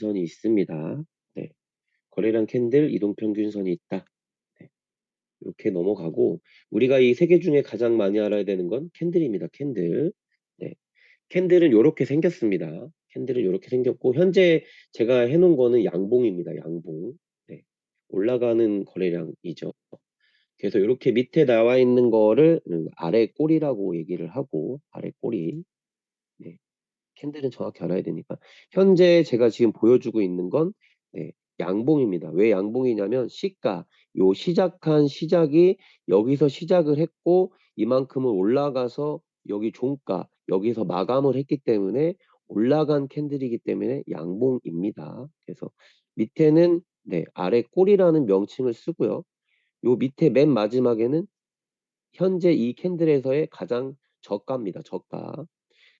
이동평균선이 있습니다. 네. 거래량 캔들, 이동평균선이 있다. 네. 이렇게 넘어가고 우리가 이 세 개 중에 가장 많이 알아야 되는 건 캔들입니다. 캔들. 네. 캔들은 요렇게 생겼습니다. 캔들은 요렇게 생겼고 현재 제가 해놓은 거는 양봉입니다. 양봉. 네. 올라가는 거래량이죠. 그래서 이렇게 밑에 나와 있는 거를 아래 꼬리라고 얘기를 하고 아래 꼬리. 네. 캔들은 정확히 알아야 되니까. 현재 제가 지금 보여주고 있는 건 네, 양봉입니다. 왜 양봉이냐면 시가, 요 시작한 시작이 여기서 시작을 했고 이만큼을 올라가서 여기 종가, 여기서 마감을 했기 때문에 올라간 캔들이기 때문에 양봉입니다. 그래서 밑에는 네, 아래 꼬리라는 명칭을 쓰고요. 요 밑에 맨 마지막에는 현재 이 캔들에서의 가장 저가입니다. 저가.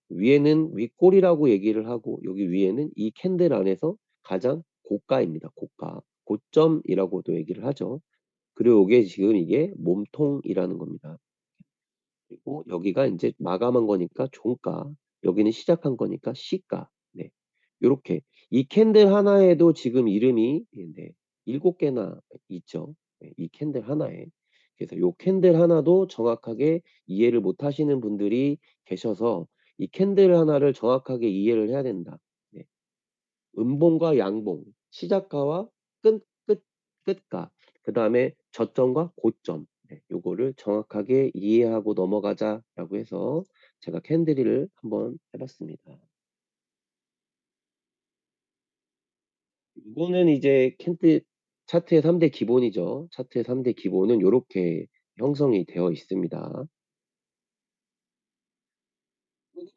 위에는 윗골이라고 얘기를 하고 여기 위에는 이 캔들 안에서 가장 고가입니다. 고가. 고점이라고도 얘기를 하죠. 그리고 이게 지금 이게 몸통이라는 겁니다. 그리고 여기가 이제 마감한 거니까 종가. 여기는 시작한 거니까 시가. 네. 요렇게 이 캔들 하나에도 지금 이름이 네, 7개나 있죠. 네, 이 캔들 하나에. 그래서 요 캔들 하나도 정확하게 이해를 못 하시는 분들이 계셔서 이 캔들 하나를 정확하게 이해를 해야 된다. 네. 음봉과 양봉, 시작가와 끝가, 그 다음에 저점과 고점. 네, 요거를 정확하게 이해하고 넘어가자라고 해서 제가 캔들을 한번 해봤습니다. 이거는 이제 캔들 차트의 3대 기본이죠. 차트의 3대 기본은 이렇게 형성이 되어 있습니다.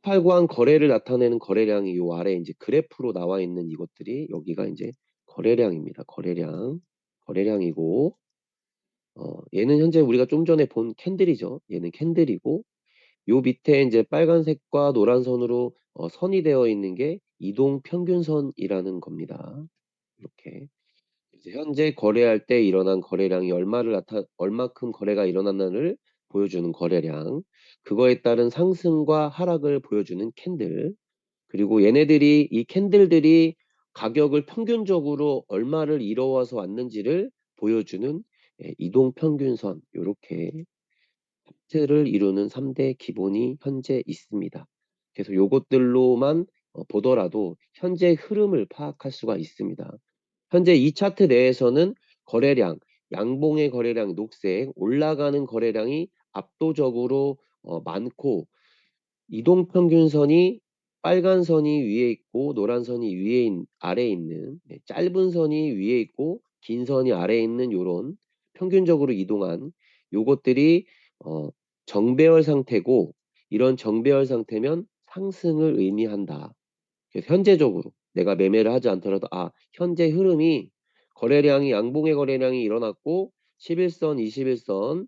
팔구한 거래를 나타내는 거래량이 요 아래 이제 그래프로 나와 있는 이것들이 여기가 이제 거래량입니다. 거래량. 거래량이고 얘는 현재 우리가 좀 전에 본 캔들이죠. 얘는 캔들이고 요 밑에 이제 빨간색과 노란 선으로 선이 되어 있는 게 이동 평균선이라는 겁니다. 이렇게. 이제 현재 거래할 때 일어난 거래량이 얼마큼 거래가 일어났나를 보여주는 거래량, 그거에 따른 상승과 하락을 보여주는 캔들, 그리고 얘네들이 이 캔들들이 가격을 평균적으로 얼마를 이뤄와서 왔는지를 보여주는 이동 평균선, 요렇게 차트를 이루는 3대 기본이 현재 있습니다. 그래서 요것들로만 보더라도 현재 흐름을 파악할 수가 있습니다. 현재 이 차트 내에서는 거래량, 양봉의 거래량 녹색, 올라가는 거래량이 압도적으로 많고 이동평균선이 빨간 선이 위에 있고 노란 선이 아래에 있는 짧은 선이 위에 있고 긴 선이 아래에 있는 요런 평균적으로 이동한 요것들이 어, 정배열 상태고 이런 정배열 상태면 상승을 의미한다. 그래서 현재적으로 내가 매매를 하지 않더라도 현재 흐름이 거래량이 양봉의 거래량이 일어났고 11선, 21선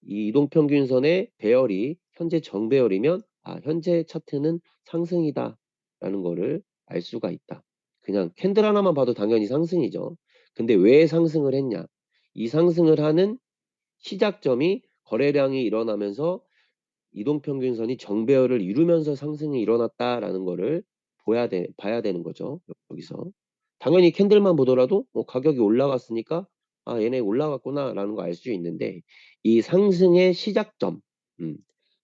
이 이동평균선의 배열이 현재 정배열이면 현재 차트는 상승이다 라는 거를 알 수가 있다. 그냥 캔들 하나만 봐도 당연히 상승이죠. 근데 왜 상승을 했냐? 이 상승을 하는 시작점이 거래량이 일어나면서 이동평균선이 정배열을 이루면서 상승이 일어났다라는 거를 봐야 되는 거죠. 여기서. 당연히 캔들만 보더라도 가격이 올라갔으니까 얘네 올라갔구나라는 거 알 수 있는데 이 상승의 시작점,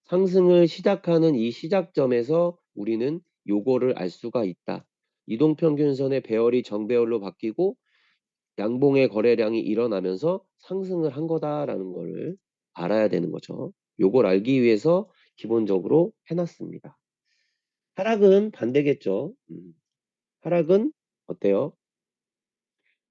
상승을 시작하는 이 시작점에서 우리는 요거를 알 수가 있다. 이동평균선의 배열이 정배열로 바뀌고 양봉의 거래량이 일어나면서 상승을 한 거다라는 거를 알아야 되는 거죠. 요걸 알기 위해서 기본적으로 해놨습니다. 하락은 반대겠죠. 하락은 어때요?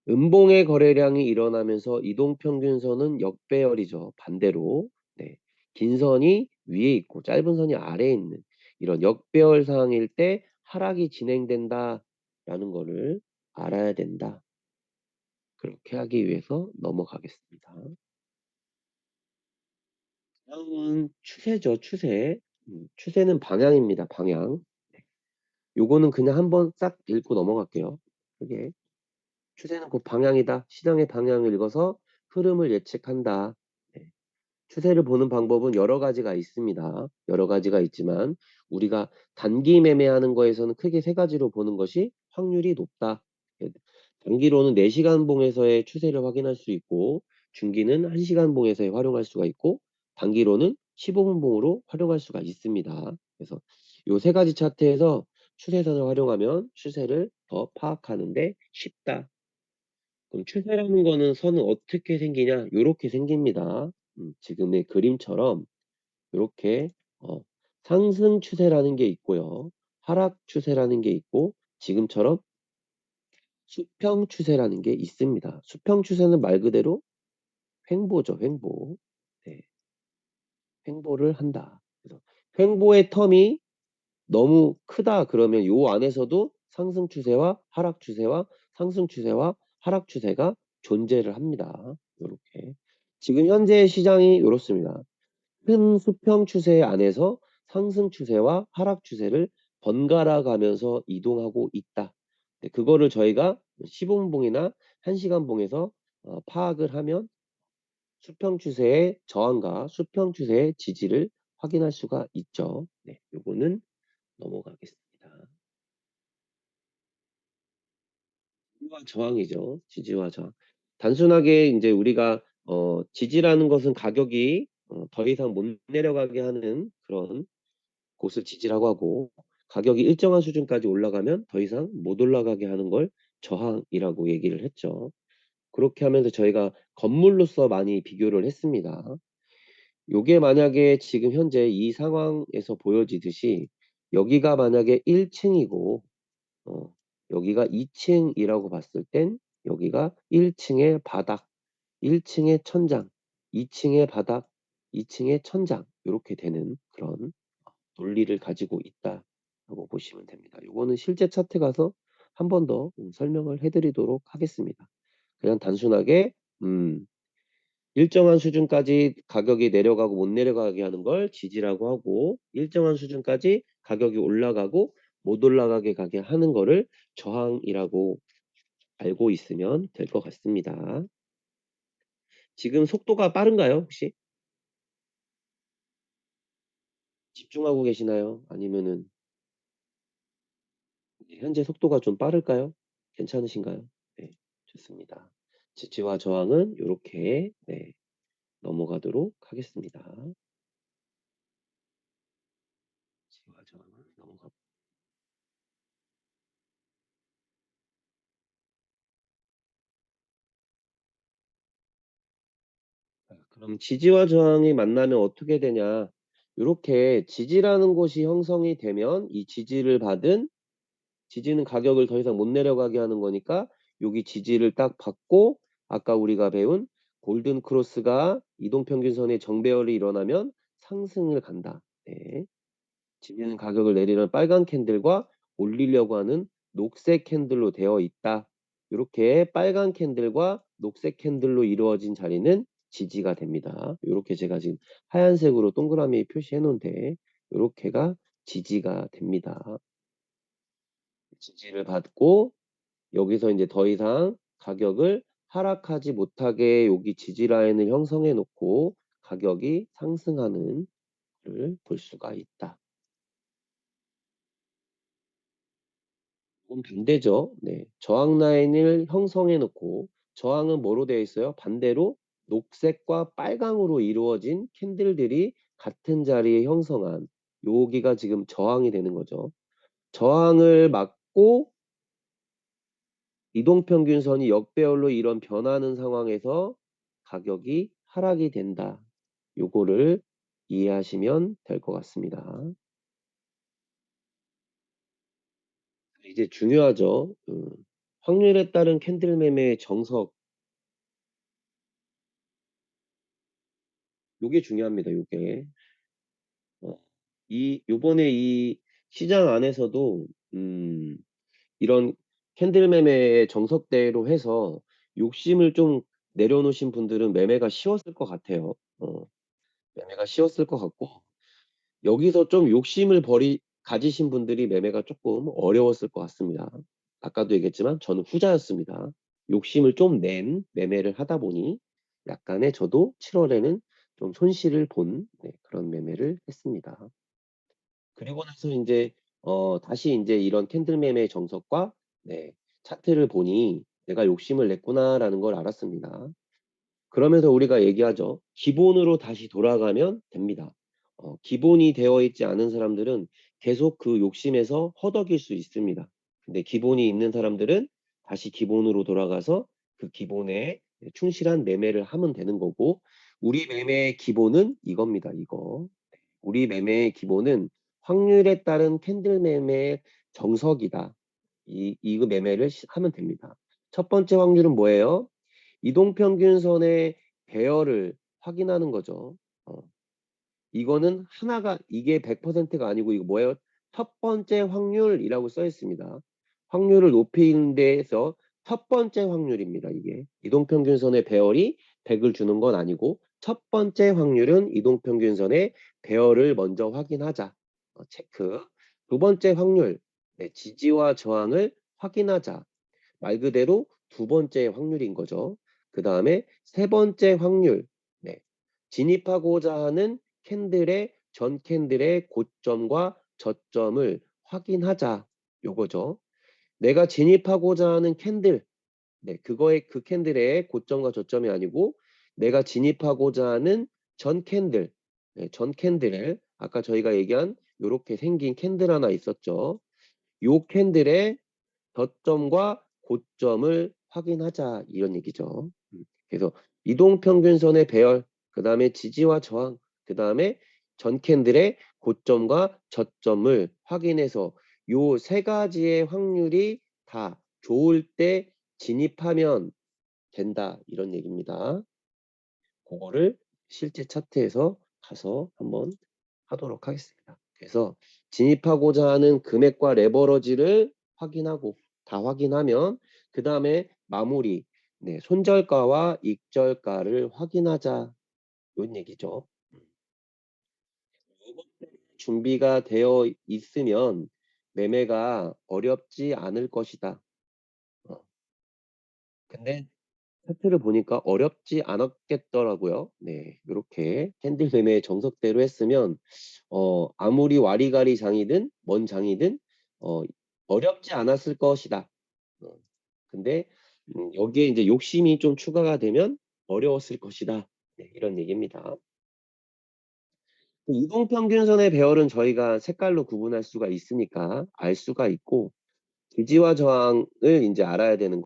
음봉의 거래량이 일어나면서 이동평균선은 역배열이죠. 반대로. 네. 긴 선이 위에 있고 짧은 선이 아래에 있는 이런 역배열 상황일 때 하락이 진행된다라는 거를 알아야 된다. 그렇게 하기 위해서 넘어가겠습니다. 다음은 추세죠, 추세. 추세는 방향입니다, 방향. 요거는 그냥 한번 싹 읽고 넘어갈게요. 그게 추세는 곧 방향이다. 시장의 방향을 읽어서 흐름을 예측한다. 네. 추세를 보는 방법은 여러 가지가 있습니다. 여러 가지가 있지만 우리가 단기 매매하는 거에서는 크게 세 가지로 보는 것이 확률이 높다. 예, 단기로는 4시간 봉에서의 추세를 확인할 수 있고 중기는 1시간 봉에서 활용할 수가 있고 단기로는 15분 봉으로 활용할 수가 있습니다. 그래서 이 세 가지 차트에서 추세선을 활용하면 추세를 더 파악하는데 쉽다. 그럼 추세라는 거는 선은 어떻게 생기냐? 요렇게 생깁니다. 지금의 그림처럼 요렇게 상승 추세라는 게 있고요. 하락 추세라는 게 있고 지금처럼 수평 추세라는 게 있습니다. 수평 추세는 말 그대로 횡보죠, 횡보. 네, 횡보를 한다. 그래서 횡보의 텀이 너무 크다 그러면 요 안에서도 상승 추세와 하락 추세와 상승 추세와 하락 추세가 존재를 합니다. 요렇게. 지금 현재 시장이 요렇습니다. 큰 수평 추세 안에서 상승 추세와 하락 추세를 번갈아 가면서 이동하고 있다. 네, 그거를 저희가 15분 봉이나 1시간 봉에서 파악을 하면 수평 추세의 저항과 수평 추세의 지지를 확인할 수가 있죠. 네, 요거는 넘어가겠습니다. 지지와 저항이죠. 지지와 저항. 단순하게 이제 우리가 지지라는 것은 가격이 더 이상 못 내려가게 하는 그런 곳을 지지라고 하고 가격이 일정한 수준까지 올라가면 더 이상 못 올라가게 하는 걸 저항이라고 얘기를 했죠. 그렇게 하면서 저희가 건물로서 많이 비교를 했습니다. 요게 만약에 지금 현재 이 상황에서 보여지듯이 여기가 만약에 1층이고 여기가 2층이라고 봤을 땐 여기가 1층의 바닥, 1층의 천장, 2층의 바닥, 2층의 천장 이렇게 되는 그런 논리를 가지고 있다라고 보시면 됩니다. 이거는 실제 차트 가서 한 번 더 설명을 해드리도록 하겠습니다. 그냥 단순하게 일정한 수준까지 가격이 내려가고 못 내려가게 하는 걸 지지라고 하고 일정한 수준까지 가격이 올라가고 못 올라가게 가게 하는 거를 저항이라고 알고 있으면 될 것 같습니다. 지금 속도가 빠른가요, 혹시? 집중하고 계시나요? 아니면은 현재 속도가 좀 빠를까요? 괜찮으신가요? 네, 좋습니다. 지지와 저항은 이렇게 네, 넘어가도록 하겠습니다. 지지와 저항은 넘어가. 그럼 지지와 저항이 만나면 어떻게 되냐? 이렇게 지지라는 곳이 형성이 되면 이 지지를 받은 지지는 가격을 더 이상 못 내려가게 하는 거니까 여기 지지를 딱 받고 아까 우리가 배운 골든 크로스가 이동평균선의 정배열이 일어나면 상승을 간다. 네. 지지는 가격을 내리는 빨간 캔들과 올리려고 하는 녹색 캔들로 되어 있다. 이렇게 빨간 캔들과 녹색 캔들로 이루어진 자리는 지지가 됩니다. 이렇게 제가 지금 하얀색으로 동그라미 표시해 놓은데 이렇게가 지지가 됩니다. 지지를 받고 여기서 이제 더 이상 가격을 하락하지 못하게 여기 지지 라인을 형성해 놓고 가격이 상승하는 를 볼 수가 있다. 이건 반대죠. 네. 저항 라인을 형성해 놓고 저항은 뭐로 되어 있어요? 반대로 녹색과 빨강으로 이루어진 캔들들이 같은 자리에 형성한 여기가 지금 저항이 되는 거죠. 저항을 막고 이동평균선이 역배열로 이런 변하는 상황에서 가격이 하락이 된다. 요거를 이해하시면 될 것 같습니다. 이제 중요하죠. 확률에 따른 캔들 매매의 정석. 요게 중요합니다. 요게. 어, 요번에 이 시장 안에서도 이런 캔들 매매의 정석대로 해서 욕심을 좀 내려놓으신 분들은 매매가 쉬웠을 것 같아요. 매매가 쉬웠을 것 같고 여기서 좀 욕심을 가지신 분들이 매매가 조금 어려웠을 것 같습니다. 아까도 얘기했지만 저는 후자였습니다. 욕심을 좀 낸 매매를 하다 보니 약간의 저도 7월에는 좀 손실을 본 그런 매매를 했습니다. 그리고 나서 이제 다시 이제 이런 캔들 매매의 정석과 네. 차트를 보니 '내가 욕심을 냈구나.'라는 걸 알았습니다. 그러면서 우리가 얘기하죠. 기본으로 다시 돌아가면 됩니다. 기본이 되어 있지 않은 사람들은 계속 그 욕심에서 허덕일 수 있습니다. 근데 기본이 있는 사람들은 다시 기본으로 돌아가서 그 기본에 충실한 매매를 하면 되는 거고, 우리 매매의 기본은 이겁니다, 이거. 우리 매매의 기본은 확률에 따른 캔들 매매의 정석이다. 이거 매매를 하면 됩니다. 첫 번째 확률은 뭐예요? 이동평균선의 배열을 확인하는 거죠. 어, 이거는 하나가, 이게 100%가 아니고 이거 뭐예요? 첫 번째 확률이라고 써 있습니다. 확률을 높이는 데에서 첫 번째 확률입니다. 이게 이동평균선의 배열이 100을 주는 건 아니고, 첫 번째 확률은 이동평균선의 배열을 먼저 확인하자. 체크. 두 번째 확률, 네, 지지와 저항을 확인하자. 말 그대로 두 번째 확률인 거죠. 그 다음에 세 번째 확률, 네, 진입하고자 하는 캔들의 전 캔들의 고점과 저점을 확인하자, 요거죠. 내가 진입하고자 하는 캔들, 네, 그거의 그 캔들의 고점과 저점이 아니고 내가 진입하고자 하는 전 캔들, 네, 전 캔들을 아까 저희가 얘기한 요렇게 생긴 캔들 하나 있었죠. 요 캔들의 저점과 고점을 확인하자, 이런 얘기죠. 그래서 이동평균선의 배열, 그 다음에 지지와 저항, 그 다음에 전캔들의 고점과 저점을 확인해서 요 세 가지의 확률이 다 좋을 때 진입하면 된다, 이런 얘기입니다. 그거를 실제 차트에서 가서 한번 하도록 하겠습니다. 그래서 진입하고자 하는 금액과 레버러지를 확인하고, 다 확인하면 그 다음에 마무리, 네, 손절가와 익절가를 확인하자, 이런 얘기죠. 준비가 되어 있으면 매매가 어렵지 않을 것이다. 어, 근데 차트를 보니까 어렵지 않았겠더라고요. 네, 이렇게 캔들 매매 정석대로 했으면 아무리 와리가리 장이든 뭔 장이든 어, 어렵지 않았을 것이다. 어, 근데 여기에 이제 욕심이 좀 추가가 되면 어려웠을 것이다. 네, 이런 얘기입니다. 이동평균선의 배열은 저희가 색깔로 구분할 수가 있으니까 알 수가 있고, 지지와 저항을 이제 알아야 되는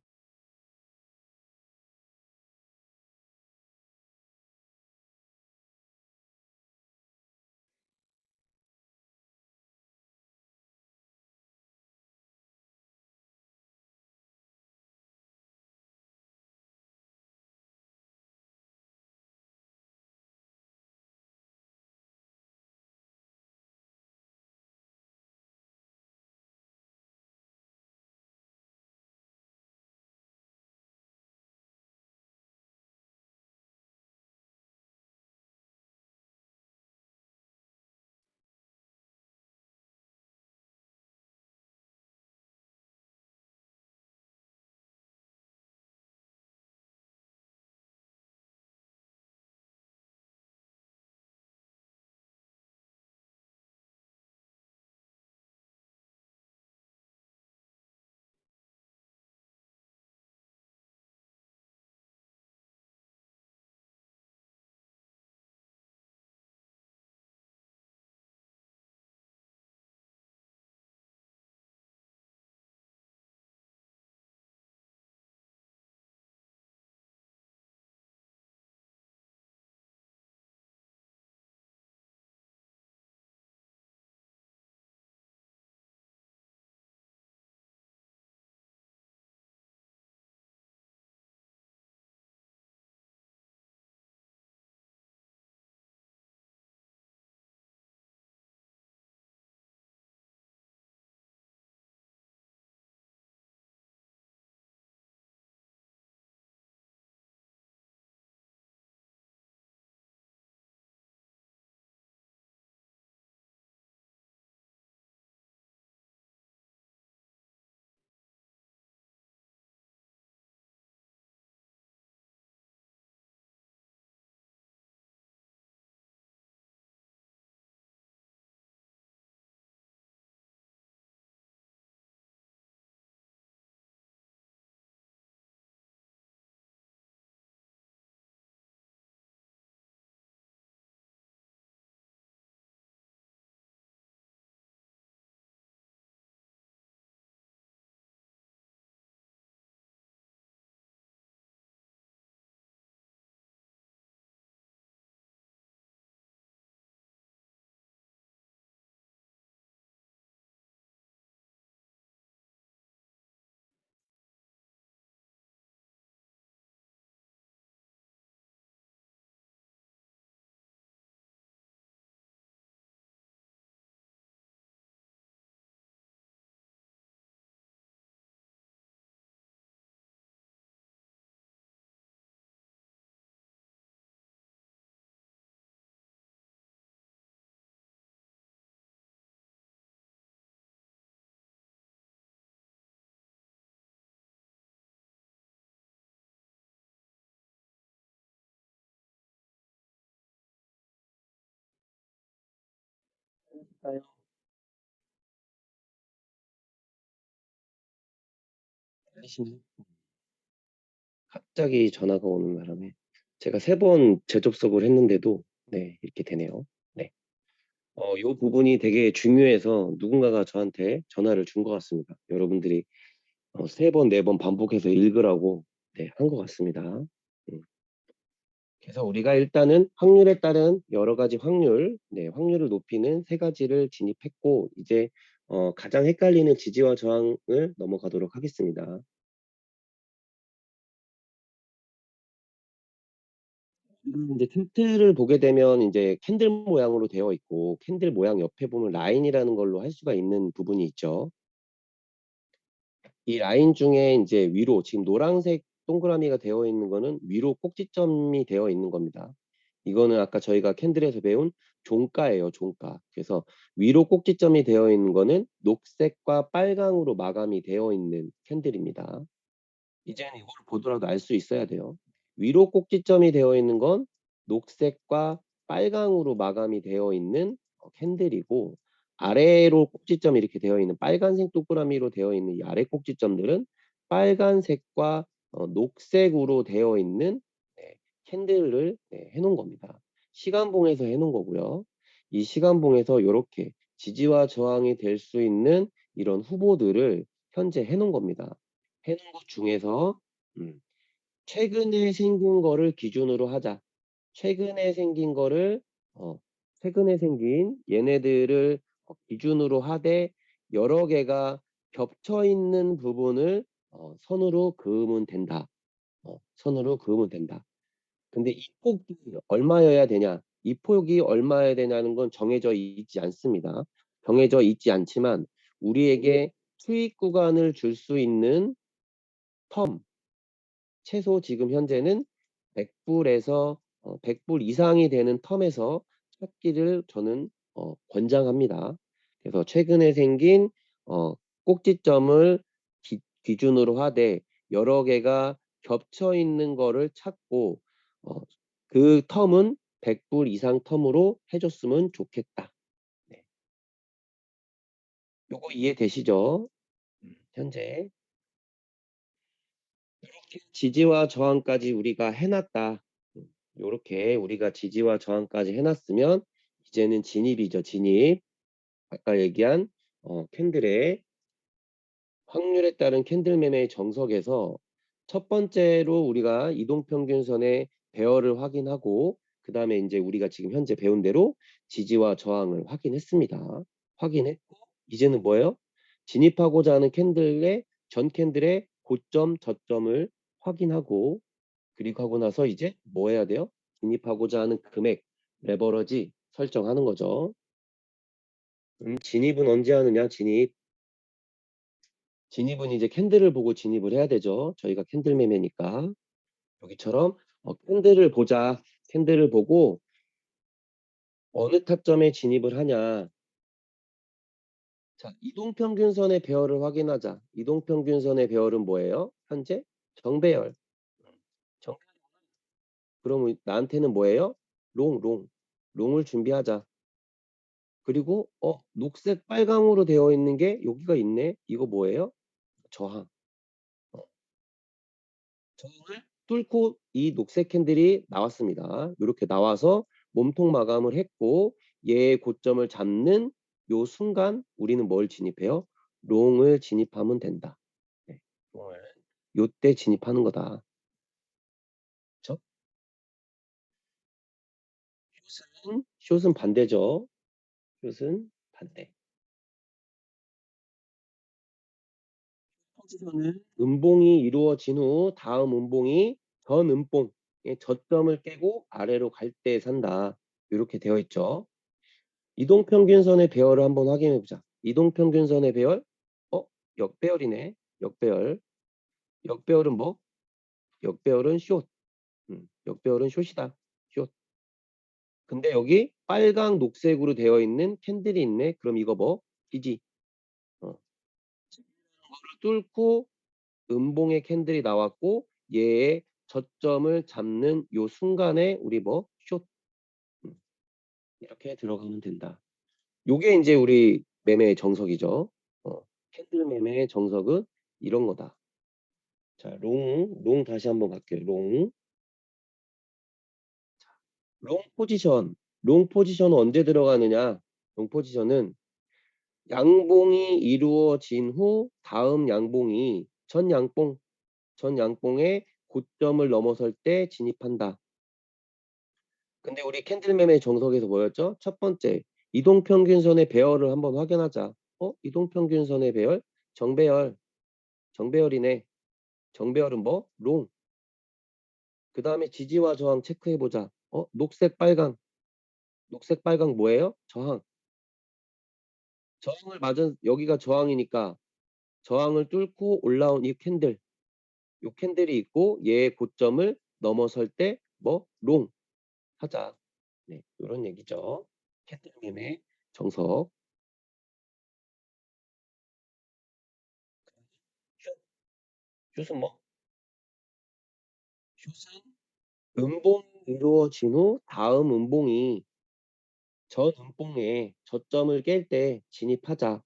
할까요? 하시나요? 갑자기 전화가 오는 바람에 제가 3번 재접속을 했는데도 네 이렇게 되네요. 네. 요 부분이 되게 중요해서 누군가가 저한테 전화를 준 것 같습니다. 여러분들이 3번 4번 반복해서 읽으라고 네 한 것 같습니다. 음. 그래서 우리가 일단은 확률에 따른 여러 가지 확률, 네 확률을 높이는 3 가지를 진입했고 이제 가장 헷갈리는 지지와 저항을 넘어가도록 하겠습니다. 이제 캔들을 보게 되면 인제 캔들 모양으로 되어 있고 캔들 모양 옆에 보면 라인이라는 걸로 할 수가 있는 부분이 있죠. 이 라인 중에 인제 위로 지금 노란색 동그라미가 되어 있는 거는 위로 꼭지점이 되어 있는 겁니다. 이거는 아까 저희가 캔들에서 배운 종가예요, 종가. 그래서 위로 꼭지점이 되어 있는 거는 녹색과 빨강으로 마감이 되어 있는 캔들입니다. 이제는 이걸 보더라도 알 수 있어야 돼요. 위로 꼭지점이 되어 있는 건 녹색과 빨강으로 마감이 되어 있는 캔들이고 아래로 꼭지점이 이렇게 되어 있는 빨간색 동그라미로 되어 있는 이 아래 꼭지점들은 빨간색과 녹색으로 되어 있는 네 캔들을 네 해 놓은 겁니다. 시간봉에서 해 놓은 거고요. 이 시간봉에서 요렇게 지지와 저항이 될 수 있는 이런 후보들을 현재 해 놓은 겁니다. 해 놓은 것 중에서 음 최근에 생긴 거를 기준으로 하자. 최근에 생긴 거를 어 최근에 생긴 얘네들을 기준으로 하되 여러 개가 겹쳐 있는 부분을 선으로 그으면 된다. 선으로 그으면 된다. 근데 이 폭이 얼마여야 되냐? 이 폭이 얼마여야 되냐는 건 정해져 있지 않습니다. 정해져 있지 않지만 우리에게 수익 구간을 줄 수 있는 텀 최소 지금 현재는 100 불에서 100불 이상이 되는 텀에서 찾기를 저는 권장합니다. 그래서 최근에 생긴 어 꼭지점을 기준으로 하되 여러 개가 겹쳐 있는 거를 찾고 어 그 텀은 100불 이상 텀으로 해 줬으면 좋겠다. 네. 요거 이해되시죠? 현재. 이렇게 지지와 저항까지 우리가 해 놨다. 요렇게 우리가 지지와 저항까지 해 놨으면 이제는 진입이죠, 진입. 아까 얘기한 캔들의 확률에 따른 캔들 매매의 정석에서 첫 번째로 우리가 이동평균선의 배열을 확인하고 그다음에 인제 우리가 지금 현재 배운 대로 지지와 저항을 확인했습니다. 확인했고 이제는 뭐예요? 진입하고자 하는 캔들의 전 캔들의 고점, 저점을 확인하고 그리고 하고 나서 이제 뭐 해야 돼요? 진입하고자 하는 금액, 레버러지 설정하는 거죠. 진입은 언제 하느냐? 진입은 이제 캔들을 보고 진입을 해야 되죠. 저희가 캔들 매매니까. 여기처럼 캔들을 보자. 캔들을 보고 어느 타점에 진입을 하냐. 자, 이동평균선의 배열을 확인하자. 이동평균선의 배열은 뭐예요? 현재 정배열. 정 그러면 나한테는 뭐예요? 롱. 롱을 준비하자. 그리고 녹색 빨강으로 되어 있는 게 여기가 있네. 이거 뭐예요? 저항. 어 저항을 뚫고 이 녹색 캔들이 나왔습니다. 요렇게 나와서 몸통 마감을 했고 얘의 고점을 잡는 요 순간 우리는 뭘 진입해요? 롱을 진입하면 된다. 네. 롱을 요때 진입하는 거다. 그쵸? 숏은 반대죠. 숏은 반대. 포지션은 음봉이 이루어진 후 다음 음봉이 전 음봉의 저점을 깨고 아래로 갈 때 산다. 요렇게 되어 있죠. 이동평균선의 배열을 한번 확인해 보자. 이동평균선의 배열? 어? 역배열이네. 역배열. 역배열은 뭐? 역배열은 숏. 역배열은 숏이다. 숏. 근데 여기 빨강 녹색으로 되어 있는 캔들이 있네. 그럼 이거 뭐? 지지. 어. 이거를 뚫고 음봉의 캔들이 나왔고 얘의 저점을 잡는 요 순간에 우리 뭐 숏 이렇게 들어가면 된다. 요게 인제 우리 매매의 정석이죠. 캔들 매매의 정석은 이런 거다. 자, 롱 다시 한번 갈게요. 롱 포지션. 롱 포지션은 언제 들어가느냐? 롱 포지션은 양봉이 이루어진 후 다음 양봉이 전 양봉의 고점을 넘어설 때 진입한다. 근데 우리 캔들 매매 정석에서 뭐였죠? 첫 번째, 이동평균선의 배열을 한번 확인하자. 이동평균선의 배열? 정배열. 정배열이네. 정배열은 뭐? 롱. 그 다음에 지지와 저항 체크해보자. 녹색, 빨강. 녹색, 빨강 뭐예요? 저항. 저항을 맞은, 여기가 저항이니까 저항을 뚫고 올라온 이 캔들. 요 캔들이 있고 얘의 고점을 넘어설 때 뭐? 롱. 하자. 네, 요런 얘기죠. 캔들 매매 정석. 슛은 뭐? 슛은 음봉이 이루어진 후 다음 음봉이 전 음봉에 저점을 깰 때 진입하자.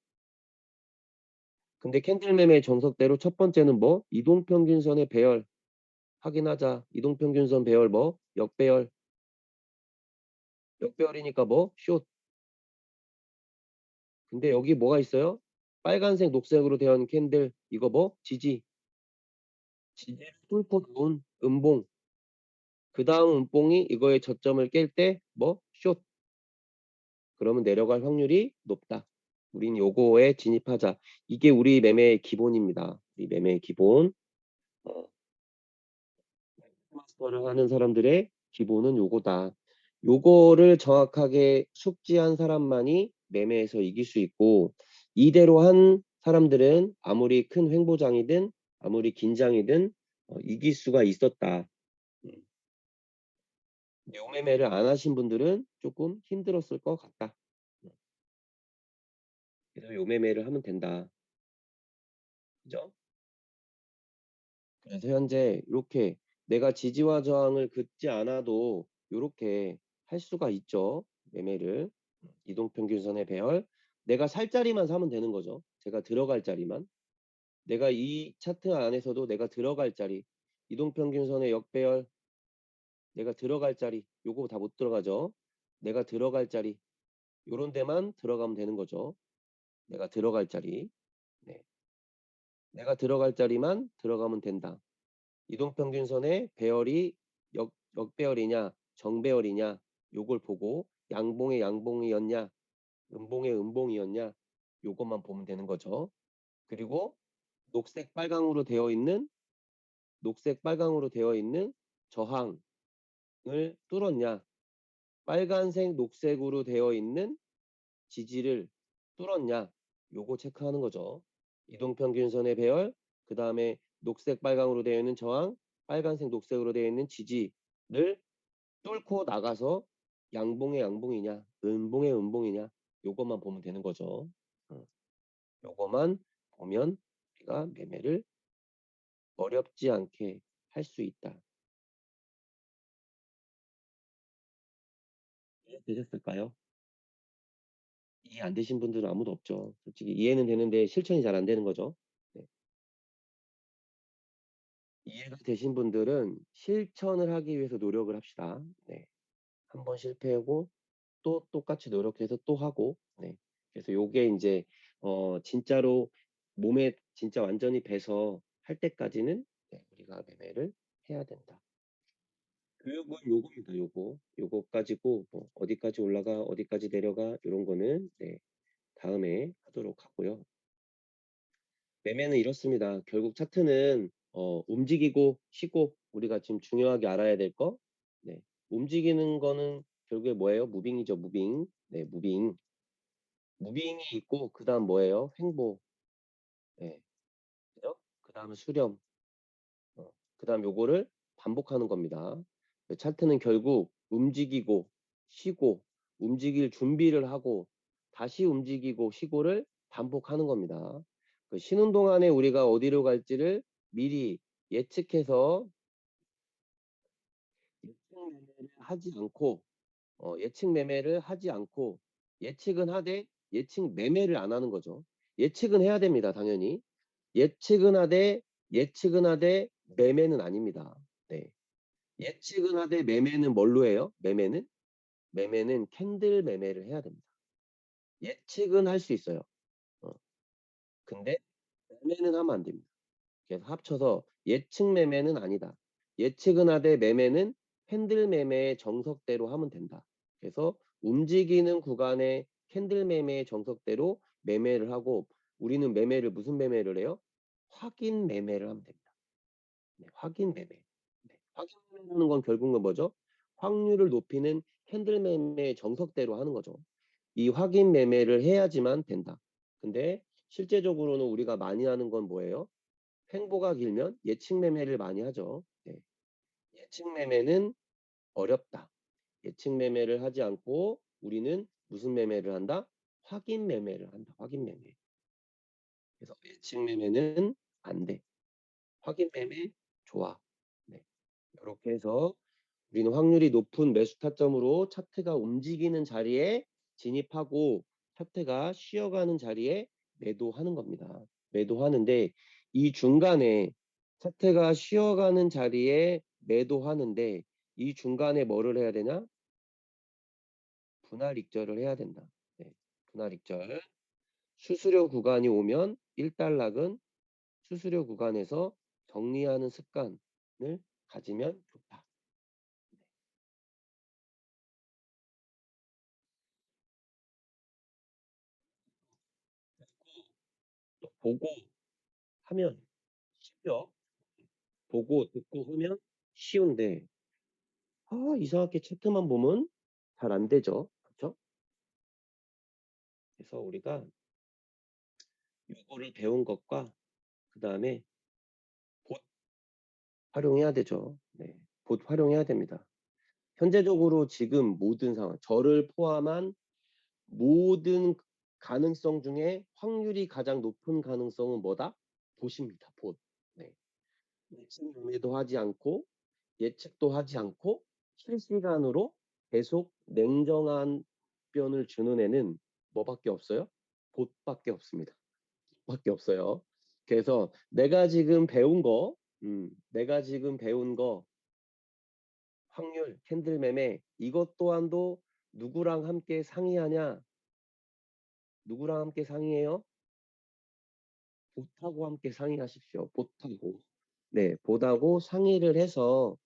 근데 캔들 매매 정석대로 첫 번째는 뭐? 이동평균선의 배열 확인하자. 이동평균선 배열 뭐? 역배열. 역배열이니까 뭐? 숏. 근데 여기 뭐가 있어요? 빨간색, 녹색으로 되어 있는 캔들. 이거 뭐? 지지. 지지를 뚫고 나온 음봉. 그 다음 음봉이 이거의 저점을 깰 때 뭐? 숏. 그러면 내려갈 확률이 높다. 우린 요거에 진입하자. 이게 우리 매매의 기본입니다. 우리 매매의 기본. 어, 마스터를 하는 사람들의 기본은 요거다. 요거를 정확하게 숙지한 사람만이 매매에서 이길 수 있고, 이대로 한 사람들은 아무리 큰 횡보장이든 아무리 긴장이든 이길 수가 있었다. 음, 요 매매를 안 하신 분들은 조금 힘들었을 것 같다. 음, 그래서 요 매매를 하면 된다. 그죠? 그래서 현재 이렇게 내가 지지와 저항을 긋지 않아도 이렇게 할 수가 있죠. 매매를. 이동평균선의 배열. 내가 살 자리만 사면 되는 거죠. 제가 들어갈 자리만. 내가 이 차트 안에서도 내가 들어갈 자리. 이동평균선의 역배열. 내가 들어갈 자리. 요거 다 못 들어가죠. 내가 들어갈 자리. 요런 데만 들어가면 되는 거죠. 내가 들어갈 자리. 네. 내가 들어갈 자리만 들어가면 된다. 이동평균선의 배열이 역배열이냐 정배열이냐 요걸 보고 양봉의 양봉이었냐 음봉의 음봉이었냐 요것만 보면 되는 거죠. 그리고 녹색 빨강으로 되어 있는 저항을 뚫었냐 빨간색 녹색으로 되어 있는 지지를 뚫었냐 요거 체크하는 거죠. 이동평균선의 배열 그 다음에 녹색 빨강으로 되어 있는 저항 빨간색 녹색으로 되어 있는 지지를 뚫고 나가서 양봉의 양봉이냐 음봉의 음봉이냐 요것만 보면 되는 거죠. 요것만 보면 우리가 매매를 어렵지 않게 할 수 있다. 이해되셨을까요? 이해 안 되신 분들은 아무도 없죠. 솔직히 이해는 되는데 실천이 잘 안 되는 거죠. 네. 이해가 되신 분들은 실천을 하기 위해서 노력을 합시다. 네. 한번 실패하고 또 똑같이 노력해서 또 하고 네. 그래서 요게 이제 진짜로 몸에 진짜 완전히 배서 할 때까지는 네, 우리가 매매를 해야 된다. 교육은 요겁니다. 요거 가지고 뭐 어디까지 올라가 어디까지 내려가 이런 거는 네, 다음에 하도록 하고요. 매매는 이렇습니다. 결국 차트는 움직이고 쉬고 우리가 지금 중요하게 알아야 될 거. 네. 움직이는 거는 결국에 뭐예요? 무빙이죠, 무빙. 네, 무빙. 무빙이 있고 그다음 뭐예요? 횡보. 네. 그죠? 그다음에 수렴. 그다음 요거를 반복하는 겁니다. 차트는 결국 움직이고 쉬고 움직일 준비를 하고 다시 움직이고 쉬고를 반복하는 겁니다. 그 쉬는 동안에 우리가 어디로 갈지를 미리 예측해서 예측 매매를 하지 않고 예측은 하되 예측 매매를 안 하는 거죠. 예측은 해야 됩니다, 당연히. 예측은 하되 매매는 아닙니다. 네. 예측은 하되 매매는 뭘로 해요? 매매는 캔들 매매를 해야 됩니다. 예측은 할 수 있어요. 어. 근데 매매는 하면 안 됩니다. 그래서 합쳐서 예측 매매는 아니다. 예측은 하되 매매는 캔들 매매의 정석대로 하면 된다. 그래서 움직이는 구간의 캔들 매매의 정석대로 매매를 하고 우리는 매매를 무슨 매매를 해요? 확인 매매를 하면 됩니다. 네, 확인 매매. 네, 확인 매매라는 건 결국은 뭐죠? 확률을 높이는 캔들 매매의 정석대로 하는 거죠. 이 확인 매매를 해야지만 된다. 근데 실제적으로는 우리가 많이 하는 건 뭐예요? 횡보가 길면 예측 매매를 많이 하죠. 네. 예측 매매는 어렵다. 예측 매매를 하지 않고 우리는 무슨 매매를 한다? 확인 매매를 한다. 확인 매매. 그래서 예측 매매는 안 돼. 확인 매매 좋아. 네. 이렇게 해서 우리는 확률이 높은 매수 타점으로 차트가 움직이는 자리에 진입하고 차트가 쉬어가는 자리에 매도하는 겁니다. 매도하는데 이 중간에 차트가 쉬어가는 자리에 매도하는데 이 중간에 뭐를 해야 되냐? 분할 익절을 해야 된다. 네, 분할 익절. 수수료 구간이 오면 1단락은 수수료 구간에서 정리하는 습관을 가지면 좋다. 또 보고 하면 쉽죠. 보고 듣고 하면 쉬운데 이상하게 차트만 보면 잘 안 되죠. 그렇죠? 그래서 우리가 요거를 배운 것과 그다음에 봇 활용해야 되죠. 네. 봇 활용해야 됩니다. 현재적으로 지금 모든 상황, 저를 포함한 모든 가능성 중에 확률이 가장 높은 가능성은 뭐다? 봇입니다. 봇. 네. 예측 매매도 하지 않고 예측도 하지 않고 실시간으로 계속 냉정한 답변을 주는 애는 뭐밖에 없어요? 봇밖에 없습니다. 밖에 없어요. 그래서 내가 지금 배운 거 확률, 캔들 매매 이것 또한도 누구랑 함께 상의하냐? 누구랑 함께 상의해요? 봇하고 함께 상의하십시오. 봇하고. 네, 봇하고 상의를 해서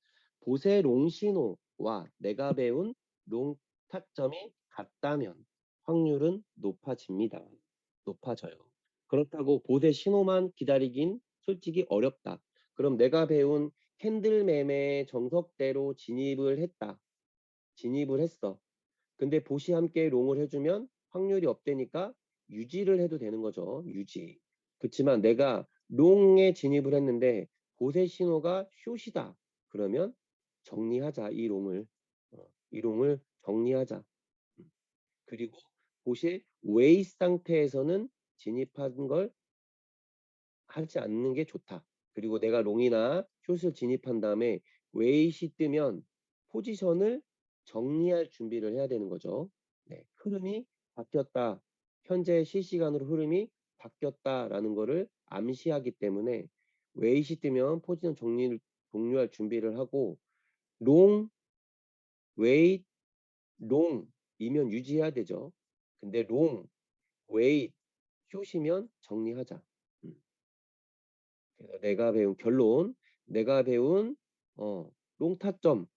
봇의 롱 신호와 내가 배운 롱 타점이 같다면 확률은 높아집니다. 높아져요. 그렇다고 봇의 신호만 기다리긴 솔직히 어렵다. 그럼 내가 배운 캔들 매매의 정석대로 진입을 했다. 진입을 했어. 근데 봇이 함께 롱을 해주면 확률이 업되니까 유지를 해도 되는 거죠. 유지. 그렇지만 내가 롱에 진입을 했는데 봇의 신호가 숏이다. 그러면 정리하자. 이 롱을 정리하자. 그리고 봇의 웨이 상태에서는 진입한 걸 하지 않는 게 좋다. 그리고 내가 롱이나 숏을 진입한 다음에 웨이시 뜨면 포지션을 정리할 준비를 해야 되는 거죠. 네, 흐름이 바뀌었다. 현재 실시간으로 흐름이 바뀌었다라는 거를 암시하기 때문에 웨이시 뜨면 포지션 정리를 종료할 준비를 하고 롱, 웨이, 롱이면 유지해야 되죠. 근데 롱, 웨이, 숏이면 정리하자. 음. 그래서 내가 배운 결론, 내가 배운 롱 타점과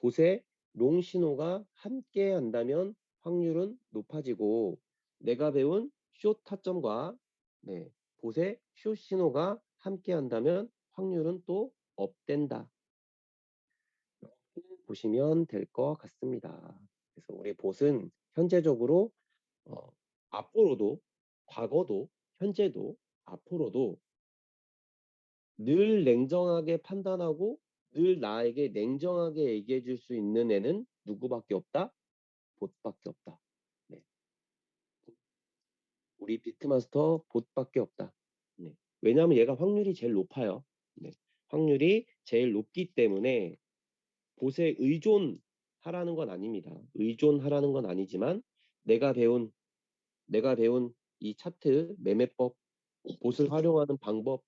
봇의 롱 신호가 함께 한다면 확률은 높아지고 내가 배운 숏 타점과 네, 봇의 숏 신호가 함께 한다면 확률은 또 업된다. 이렇게 보시면 될 것 같습니다. 그래서 우리 봇은 현재적으로 어, 앞으로도 과거도 현재도 앞으로도 늘 냉정하게 판단하고 늘 나에게 냉정하게 얘기해 줄 수 있는 애는 누구밖에 없다? 봇밖에 없다. 네. 우리 비트마스터 봇밖에 없다. 네. 왜냐하면 얘가 확률이 제일 높아요. 네. 확률이 제일 높기 때문에 봇에 의존하라는 건 아닙니다. 의존하라는 건 아니지만 내가 배운 내가 배운 이 차트, 매매법, 봇을 활용하는 방법,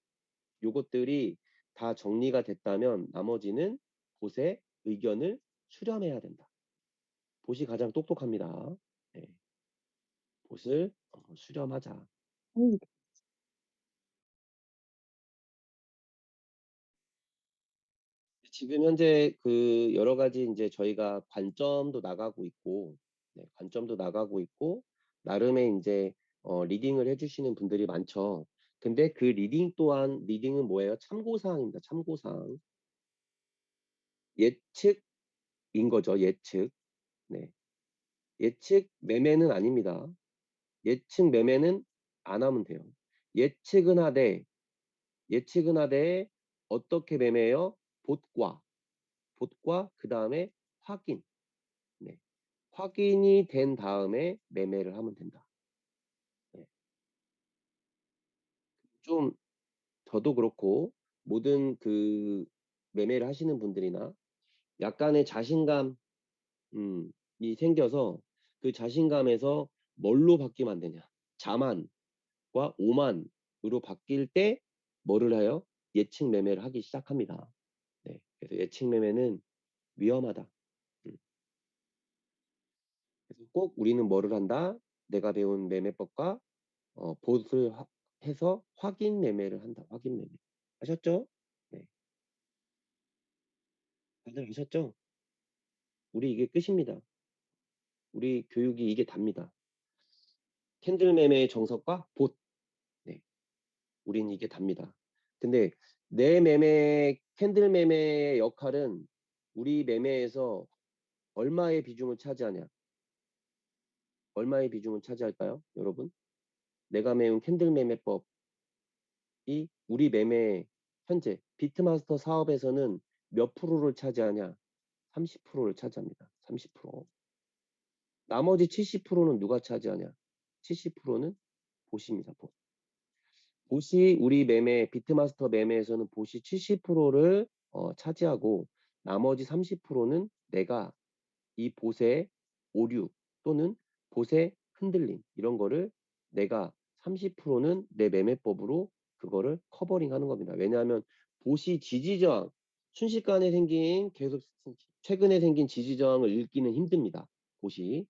요것들이 다 정리가 됐다면 나머지는 봇의 의견을 수렴해야 된다. 봇이 가장 똑똑합니다. 네, 봇을 수렴하자. 음. 지금 현재 그 여러 가지 이제 저희가 관점도 나가고 있고, 네, 관점도 나가고 있고, 나름의 이제 리딩을 해주시는 분들이 많죠. 근데 그 리딩 또한 리딩은 뭐예요? 참고사항입니다. 참고사항. 예측인 거죠. 예측. 네. 예측 매매는 아닙니다. 예측 매매는 안 하면 돼요. 예측은 하되 예측은 하되 어떻게 매매해요? 봇과 봇과 그 다음에 확인. 네. 확인이 된 다음에 매매를 하면 된다. 네. 좀 저도 그렇고 모든 그 매매를 하시는 분들이나 약간의 자신감 이 생겨서 그 자신감에서 뭘로 바뀌면 안 되냐? 자만과 오만으로 바뀔 때 뭐를 해요? 예측 매매를 하기 시작합니다. 네. 그래서 예측 매매는 위험하다. 음. 그래서 꼭 우리는 뭐를 한다? 내가 배운 매매법과 봇을 해서 확인 매매를 한다. 확인 매매. 아셨죠? 네. 다들 아셨죠? 우리 이게 끝입니다. 우리 교육이 이게 답니다. 캔들 매매의 정석과 봇. 네. 우린 이게 답니다. 근데 내 매매, 캔들 매매의 역할은 우리 매매에서 얼마의 비중을 차지하냐? 얼마의 비중을 차지할까요? 여러분? 내가 배운 캔들 매매법이 우리 매매 현재 비트마스터 사업에서는 몇 프로를 차지하냐? 30%를 차지합니다. 30%. 나머지 70%는 누가 차지하냐? 70%는 보시입니다. 보. 봇이 우리 매매, 비트마스터 매매에서는 봇이 70%를 차지하고 나머지 30%는 내가 이 봇의 오류 또는 봇의 흔들림 이런 거를 내가 30%는 내 매매법으로 그거를 커버링 하는 겁니다. 왜냐하면 봇이 지지저항, 순식간에 생긴 계속 최근에 생긴 지지저항을 읽기는 힘듭니다. 봇이.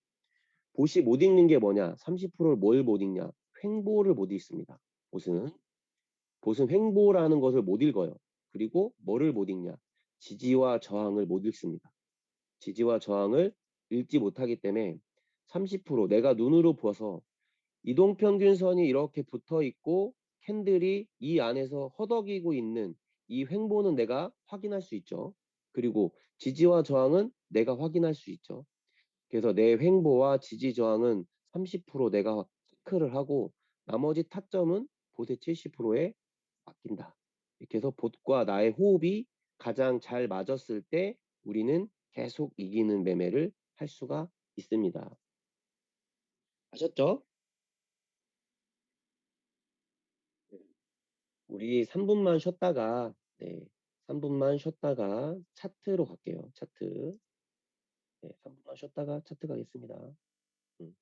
봇이 못 읽는 게 뭐냐? 30%를 뭘 못 읽냐? 횡보를 못 읽습니다. 봇은. 봇은 횡보라는 것을 못 읽어요. 그리고 뭐를 못 읽냐? 지지와 저항을 못 읽습니다. 지지와 저항을 읽지 못하기 때문에 30% 내가 눈으로 봐서 이동평균선이 이렇게 붙어 있고 캔들이 이 안에서 허덕이고 있는 이 횡보는 내가 확인할 수 있죠. 그리고 지지와 저항은 내가 확인할 수 있죠. 그래서 내 횡보와 지지 저항은 30% 내가 체크를 하고 나머지 타점은 봇의 70%에 맡긴다. 이렇게 해서 봇과 나의 호흡이 가장 잘 맞았을 때 우리는 계속 이기는 매매를 할 수가 있습니다. 아셨죠? 우리 3분만 쉬었다가 네, 3분만 쉬었다가 차트로 갈게요. 차트. 네, 3분만 쉬었다가 차트 가겠습니다. 음.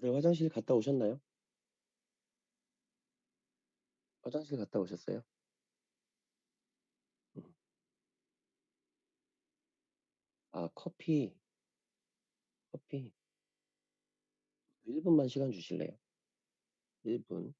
다들 화장실 갔다 오셨나요? 화장실 갔다 오셨어요? 음. 아, 커피 1분만 시간 주실래요? 1분.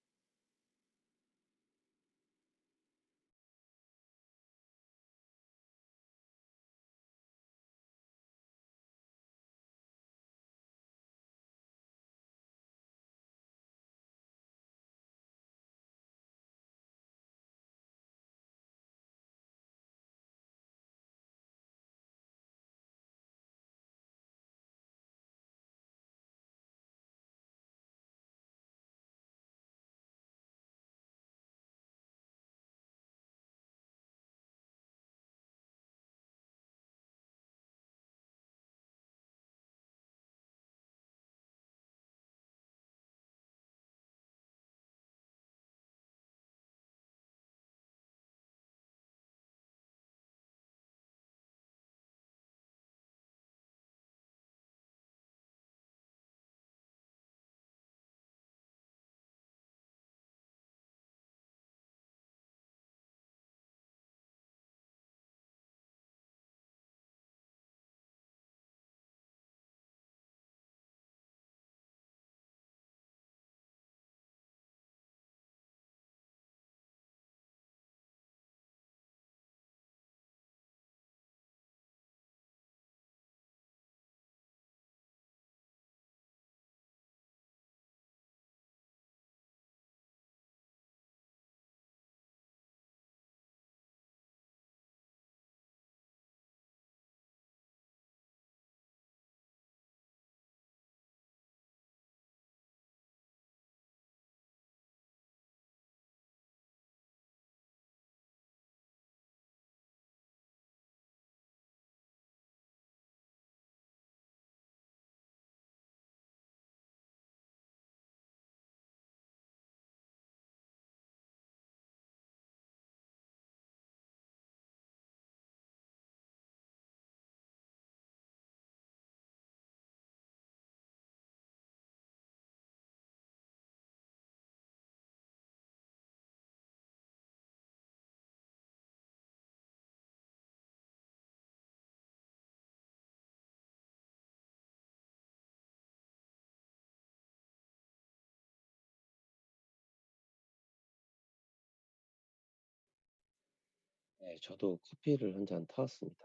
네, 저도 커피를 한 잔 타왔습니다.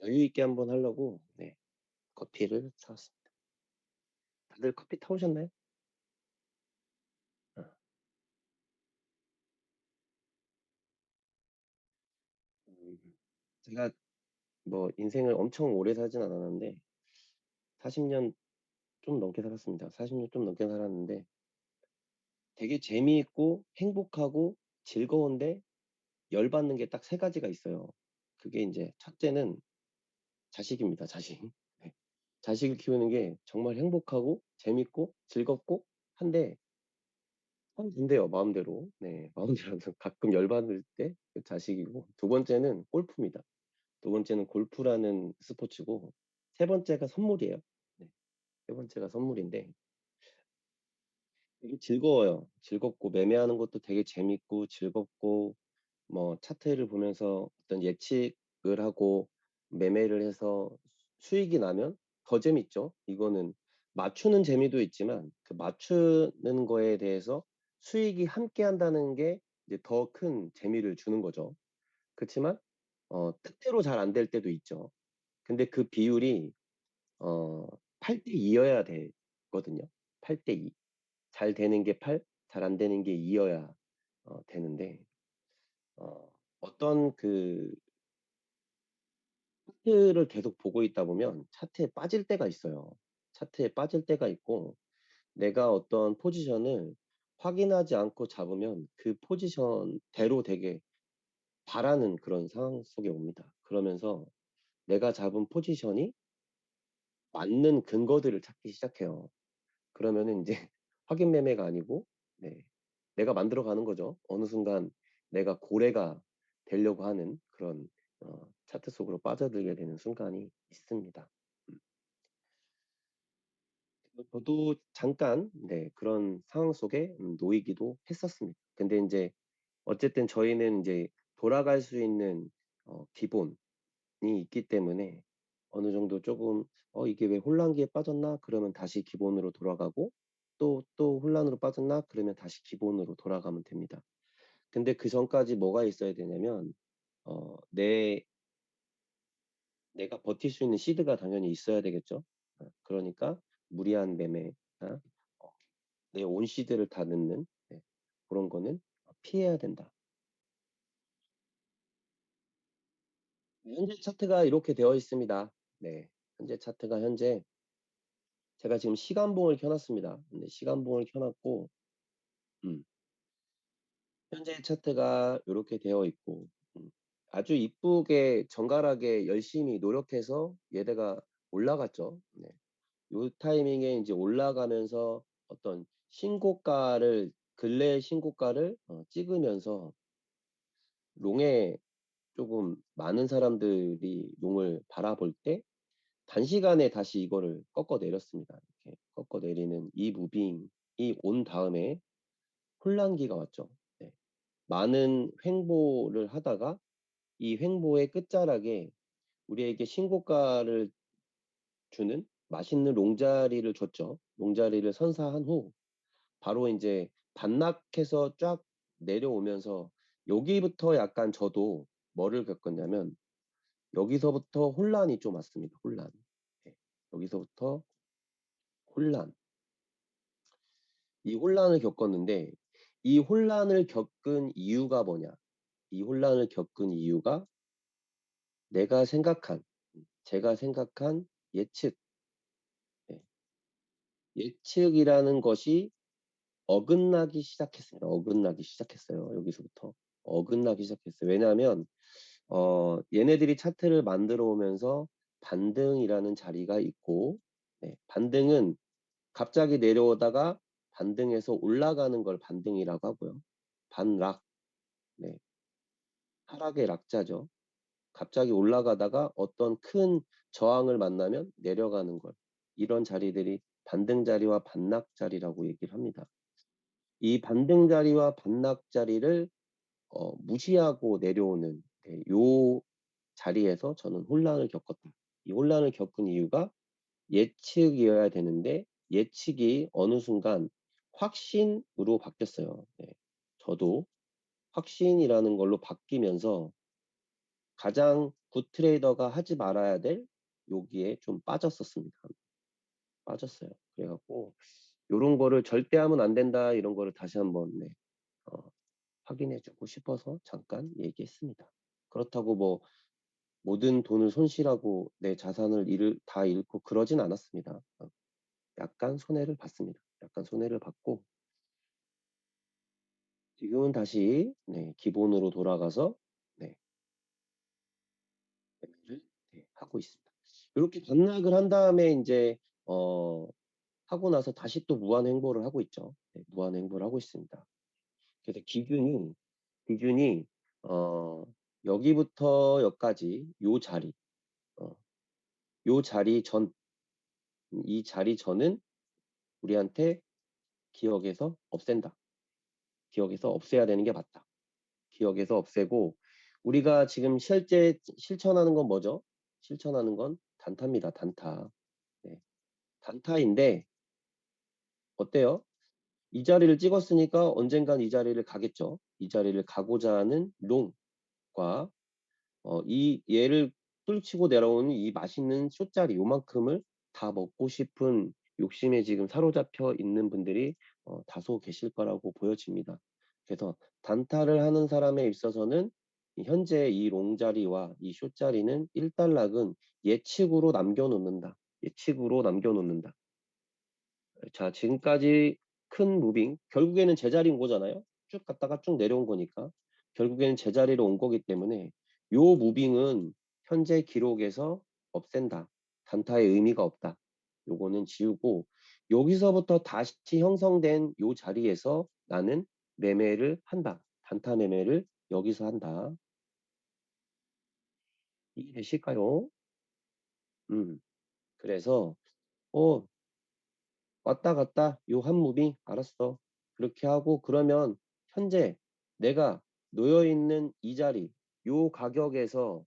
여유 있게 한번 하려고, 네, 커피를 타왔습니다. 다들 커피 타오셨나요? 아, 음, 제가 뭐 인생을 엄청 오래 살진 않았는데 40년 좀 넘게 살았습니다. 40년 좀 넘게 살았는데 되게 재미있고 행복하고 즐거운데 열받는 게 딱 세 가지가 있어요. 그게 이제 첫째는 자식입니다. 자식. 네. 자식을 키우는 게 정말 행복하고 재밌고 즐겁고 한데 하면 된대요, 마음대로. 네, 마음대로 가끔 열받을 때 자식이고 두 번째는 골프입니다. 두 번째는 골프라는 스포츠고 세 번째가 선물이에요. 네, 세 번째가 선물인데 되게 즐거워요. 즐겁고 매매하는 것도 되게 재밌고 즐겁고 뭐 차트를 보면서 어떤 예측을 하고 매매를 해서 수익이 나면 더 재밌죠. 이거는 맞추는 재미도 있지만 그 맞추는 거에 대해서 수익이 함께 한다는 게 이제 더 큰 재미를 주는 거죠. 그렇지만 뜻대로 잘 안 될 때도 있죠. 근데 그 비율이 어 8대 2여야 되거든요. 8대 2. 잘 되는 게 8, 잘 안 되는 게 2여야 되는데 어떤 그 차트를 계속 보고 있다 보면 차트에 빠질 때가 있어요. 차트에 빠질 때가 있고 내가 어떤 포지션을 확인하지 않고 잡으면 그 포지션대로 되게 바라는 그런 상황 속에 옵니다. 그러면서 내가 잡은 포지션이 맞는 근거들을 찾기 시작해요. 그러면은 이제 확인 매매가 아니고 네, 내가 만들어 가는 거죠. 어느 순간 내가 고래가 되려고 하는 그런 차트 속으로 빠져들게 되는 순간이 있습니다. 음. 저도 잠깐 그런 상황 속에 놓이기도 했었습니다. 근데 인제 어쨌든 저희는 인제 돌아갈 수 있는 기본이 있기 때문에 어느 정도 쪼금 '이게 왜 혼란기에 빠졌나?' 그러면 다시 기본으로 돌아가고 또 '혼란으로 빠졌나?' 그러면 다시 기본으로 돌아가면 됩니다. 근데 그전까지 뭐가 있어야 되냐면 내 내가 버틸 수 있는 시드가 당연히 있어야 되겠죠. 그러니까 무리한 매매나 어 내 온 시드를 다 넣는 그런 거는 피해야 된다. 현재 차트가 이렇게 되어 있습니다. 네. 현재 차트가 현재 제가 지금 시간봉을 켜 놨습니다. 네, 시간봉을 켜 놨고 음 현재 차트가 요렇게 되어 있고 음 아주 이쁘게 정갈하게 열심히 노력해서 얘네가 올라갔죠. 네. 요 타이밍에 인제 올라가면서 어떤 신고가를 근래의 신고가를 찍으면서 롱에 쪼금 많은 사람들이 롱을 바라볼 때 단시간에 다시 이거를 꺾어 내렸습니다. 이렇게 꺾어 내리는 이 무빙이 온 다음에 혼란기가 왔죠. 네. 많은 횡보를 하다가 이 횡보의 끝자락에 우리에게 신고가를 주는 맛있는 롱자리를 줬죠. 롱자리를 선사한 후 바로 인제 반락해서 쫙 내려오면서 여기부터 약간 저도 뭐를 겪었냐면 여기서부터 혼란이 좀 왔습니다, 혼란. 네. 여기서부터 혼란. 이 혼란을 겪었는데 이 혼란을 겪은 이유가 뭐냐? 이 혼란을 겪은 이유가 내가 생각한 제가 생각한 예측, 네. 예측이라는 것이 어긋나기 시작했습니다. 어긋나기 시작했어요, 여기서부터. 어긋나기 시작했어요. 왜냐하면 얘네들이 차트를 만들어 오면서 반등이라는 자리가 있고 반등은 갑자기 내려오다가 반등해서 올라가는 걸 반등이라고 하고요. 반락, 네. 하락의 락자죠. 갑자기 올라가다가 어떤 큰 저항을 만나면 내려가는 걸. 이런 자리들이 반등 자리와 반락 자리라고 얘기를 합니다. 이 반등 자리와 반락 자리를 무시하고 내려오는 요 자리에서 저는 혼란을 겪었다. 이 혼란을 겪은 이유가 예측이어야 되는데 예측이 어느 순간 확신으로 바뀌었어요. 네. 저도 확신이라는 걸로 바뀌면서 가장 굿 트레이더가 하지 말아야 될 여기에 좀 빠졌었습니다. 빠졌어요. 그래 갖고 요런 거를 '절대 하면 안 된다.' 이런 거를 다시 한번 어 확인해 주고 싶어서 잠깐 얘기했습니다. 그렇다고 뭐 모든 돈을 손실하고 내 자산을 다 잃고 그러진 않았습니다. 약간 손해를 봤습니다. 약간 손해를 봤고 지금은 다시 기본으로 돌아가서 네 매매를 하고 있습니다. 요렇게 반락을 한 다음에 인제 어 하고 나서 다시 또 무한 횡보를 하고 있죠. 네, 무한 횡보를 하고 있습니다. 그래서 기준이 어 여기부터 여기까지 요 자리 어 요 자리 전 이 자리 전은 우리한테 기억에서 없앤다. 기억에서 없애야 되는 게 맞다. 기억에서 없애고 우리가 지금 실제 실천하는 건 뭐죠? 실천하는 건 단타입니다. 단타. 네. 단타인데 어때요? 이 자리를 찍었으니까 언젠간 이 자리를 가겠죠. 이 자리를 가고자 하는 롱과 이 얘를 뚫치고 내려오는 이 맛있는 숏자리 요만큼을 다 먹고 싶은 욕심에 지금 사로잡혀 있는 분들이 다소 계실 거라고 보여집니다. 그래서 단타를 하는 사람에 있어서는 이 현재 이 롱자리와 이 숏자리는 일단락은 예측으로 남겨 놓는다. 예측으로 남겨 놓는다. 자, 지금까지 큰 무빙 결국에는 제자리 온 거잖아요. 쭉 갔다가 쭉 내려온 거니까. 결국에는 제자리로 온 거기 때문에 요 무빙은 현재 기록에서 없앤다. 단타의 의미가 없다. 요거는 지우고 여기서부터 다시 형성된 요 자리에서 나는 매매를 한다. 단타 매매를 여기서 한다. 이해되실까요? 그래서 어 왔다 갔다 요 한 무빙 알았어. 그렇게 하고 그러면 현재 내가 놓여 있는 이 자리 요 가격에서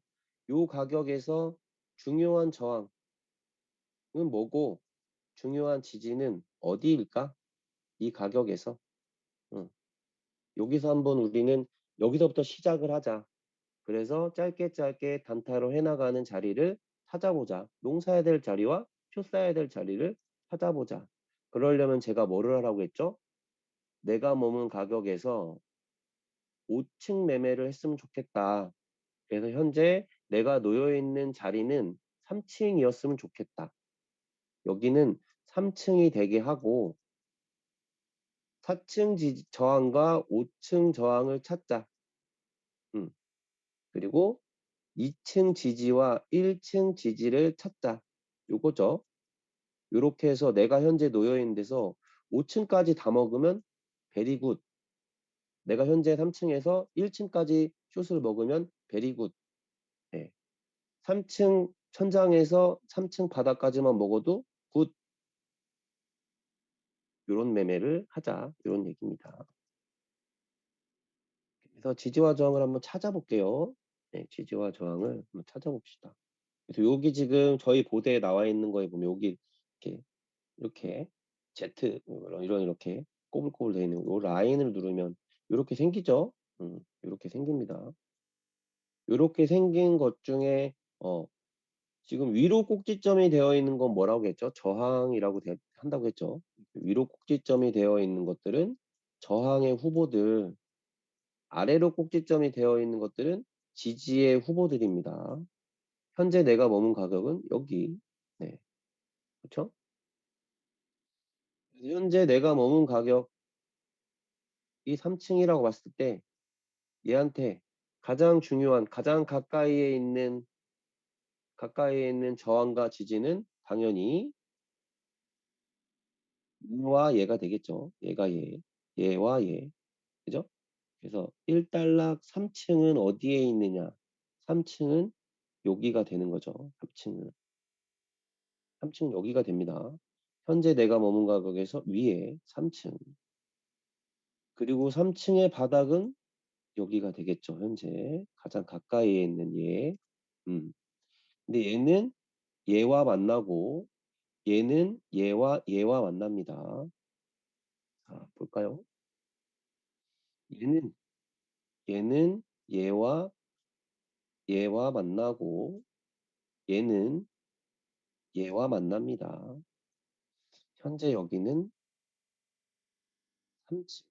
중요한 저항은 뭐고 중요한 지지는 어디일까? 이 가격에서. 응. 여기서 한번 우리는 여기서부터 시작을 하자. 그래서 짧게 짧게 단타로 해나가는 자리를 찾아보자. 롱 사야 될 자리와 숏 사야 될 자리를 찾아보자. 그러려면 제가 뭐를 하라고 했죠? 내가 머문 가격에서 5층 매매를 했으면 좋겠다. 그래서 현재 내가 놓여 있는 자리는 3층이었으면 좋겠다. 여기는 3층이 되게 하고 4층 저항과 5층 저항을 찾자. 그리고 2층 지지와 1층 지지를 찾자. 요거죠. 요렇게 해서 내가 현재 놓여 있는 데서 5층까지 다 먹으면 베리굿. 내가 현재 3층에서 1층까지 숏을 먹으면 베리굿. 네. 3층 천장에서 3층 바닥까지만 먹어도 굿. 요런 매매를 하자. 요런 얘기입니다. 그래서 지지와 저항을 한번 찾아볼게요. 네, 지지와 저항을 한번 찾아봅시다. 그래서 여기 지금 저희 보드에 나와 있는 거에 보면 여기 이렇게 Z 이런 이렇게 꼬불꼬불 되어 있는 요 라인을 누르면 이렇게 생기죠. 이렇게 생깁니다. 이렇게 생긴 것 중에 지금 위로 꼭지점이 되어 있는 건 뭐라고 했죠? 저항이라고 한다고 했죠. 위로 꼭지점이 되어 있는 것들은 저항의 후보들, 아래로 꼭지점이 되어 있는 것들은 지지의 후보들입니다. 현재 내가 머문 가격은 여기. 네. 그렇죠? 현재 내가 머문 가격이 3층이라고 봤을 때 얘한테 가장 중요한 가까이에 있는 저항과 지지는 당연히 얘와 얘가 되겠죠. 얘와 얘. 그죠? 그래서 1달락 3층은 어디에 있느냐? 3층은 여기가 되는 거죠. 3층 여기가 됩니다. 현재 내가 머문 가격에서 위에 3층. 그리고 3층의 바닥은 여기가 되겠죠. 현재 가장 가까이에 있는 얘. 근데 얘는 얘와 만나고 얘는 얘와 만납니다. 자, 볼까요? 얘는 얘는 얘와 만나고 얘는 얘와 만납니다. 현재 여기는 3층.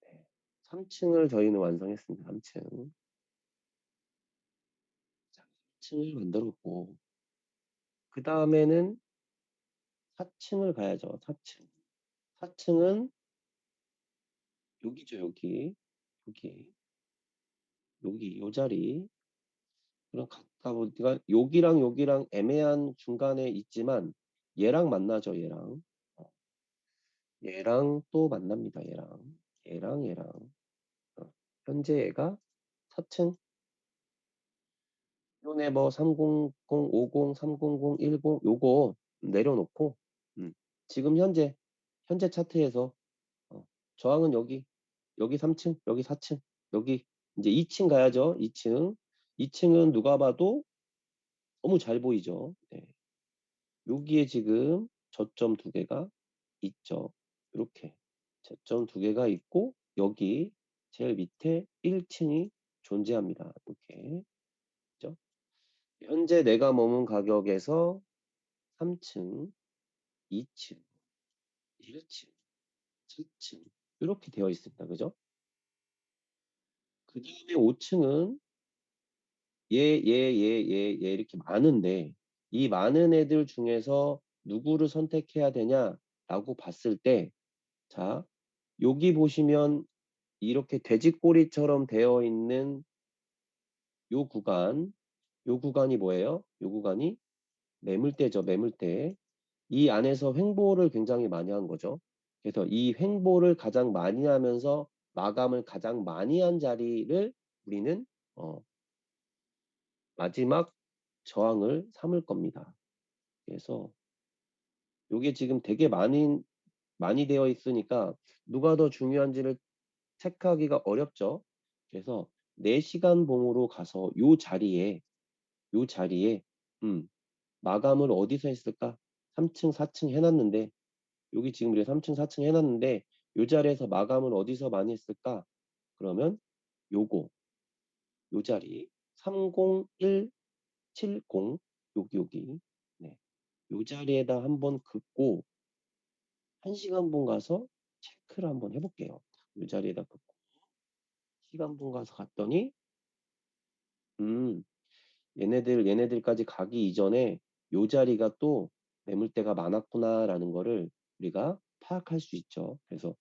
네. 3층을 저희는 완성했습니다. 3층. 자, 3층을 만들었고 그 다음에는 4층을 가야죠. 4층. 4층은 여기죠. 여기 요 자리. 그럼 갔다 보니까 여기랑 애매한 중간에 있지만 얘랑 만나죠. 얘랑 또 만납니다. 얘랑 어, 현재 얘가 4층 요네 뭐 300, 50, 300, 10 요거 내려놓고 지금 현재 차트에서 어, 저항은 여기 3층 여기 4층 여기 이제 2층 가야죠. 2층은 누가 봐도 너무 잘 보이죠. 네. 여기에 지금 저점 두 개가 있죠. 이렇게 저점 두 개가 있고 여기 제일 밑에 1층이 존재합니다. 이렇게 그죠? 현재 내가 머문 가격에서 3층, 2층, 1층, 7층 이렇게 되어 있습니다. 그죠? 그 다음에 5층은 얘 이렇게 많은데 이 많은 애들 중에서 누구를 선택해야 되냐라고 봤을 때 자, 여기 보시면 이렇게 돼지꼬리처럼 되어 있는 요 구간이 뭐예요? 요 구간이 매물대죠, 매물대. 이 안에서 횡보를 굉장히 많이 한 거죠. 그래서 이 횡보를 가장 많이 하면서 마감을 가장 많이 한 자리를 우리는 마지막 저항을 삼을 겁니다. 그래서 요게 지금 되게 많은 많이 되어 있으니까 누가 더 중요한지를 체크하기가 어렵죠. 그래서 4시간 봉으로 가서 요 자리에 음, 마감을 어디서 했을까? 3층, 4층 해놨는데 여기 지금 우리가 3층, 4층 해놨는데 요 자리에서 마감을 어디서 많이 했을까? 그러면 요거 요 자리 30170 여기 네. 요 자리에다 한번 긋고 1시간분 가서 체크를 한번 해볼게요. 요 자리에다 긋고 시간분 가서 갔더니 음 얘네들까지 가기 이전에 요 자리가 또 매물대가 많았구나라는 거를 우리가 파악할 수 있죠. 그래서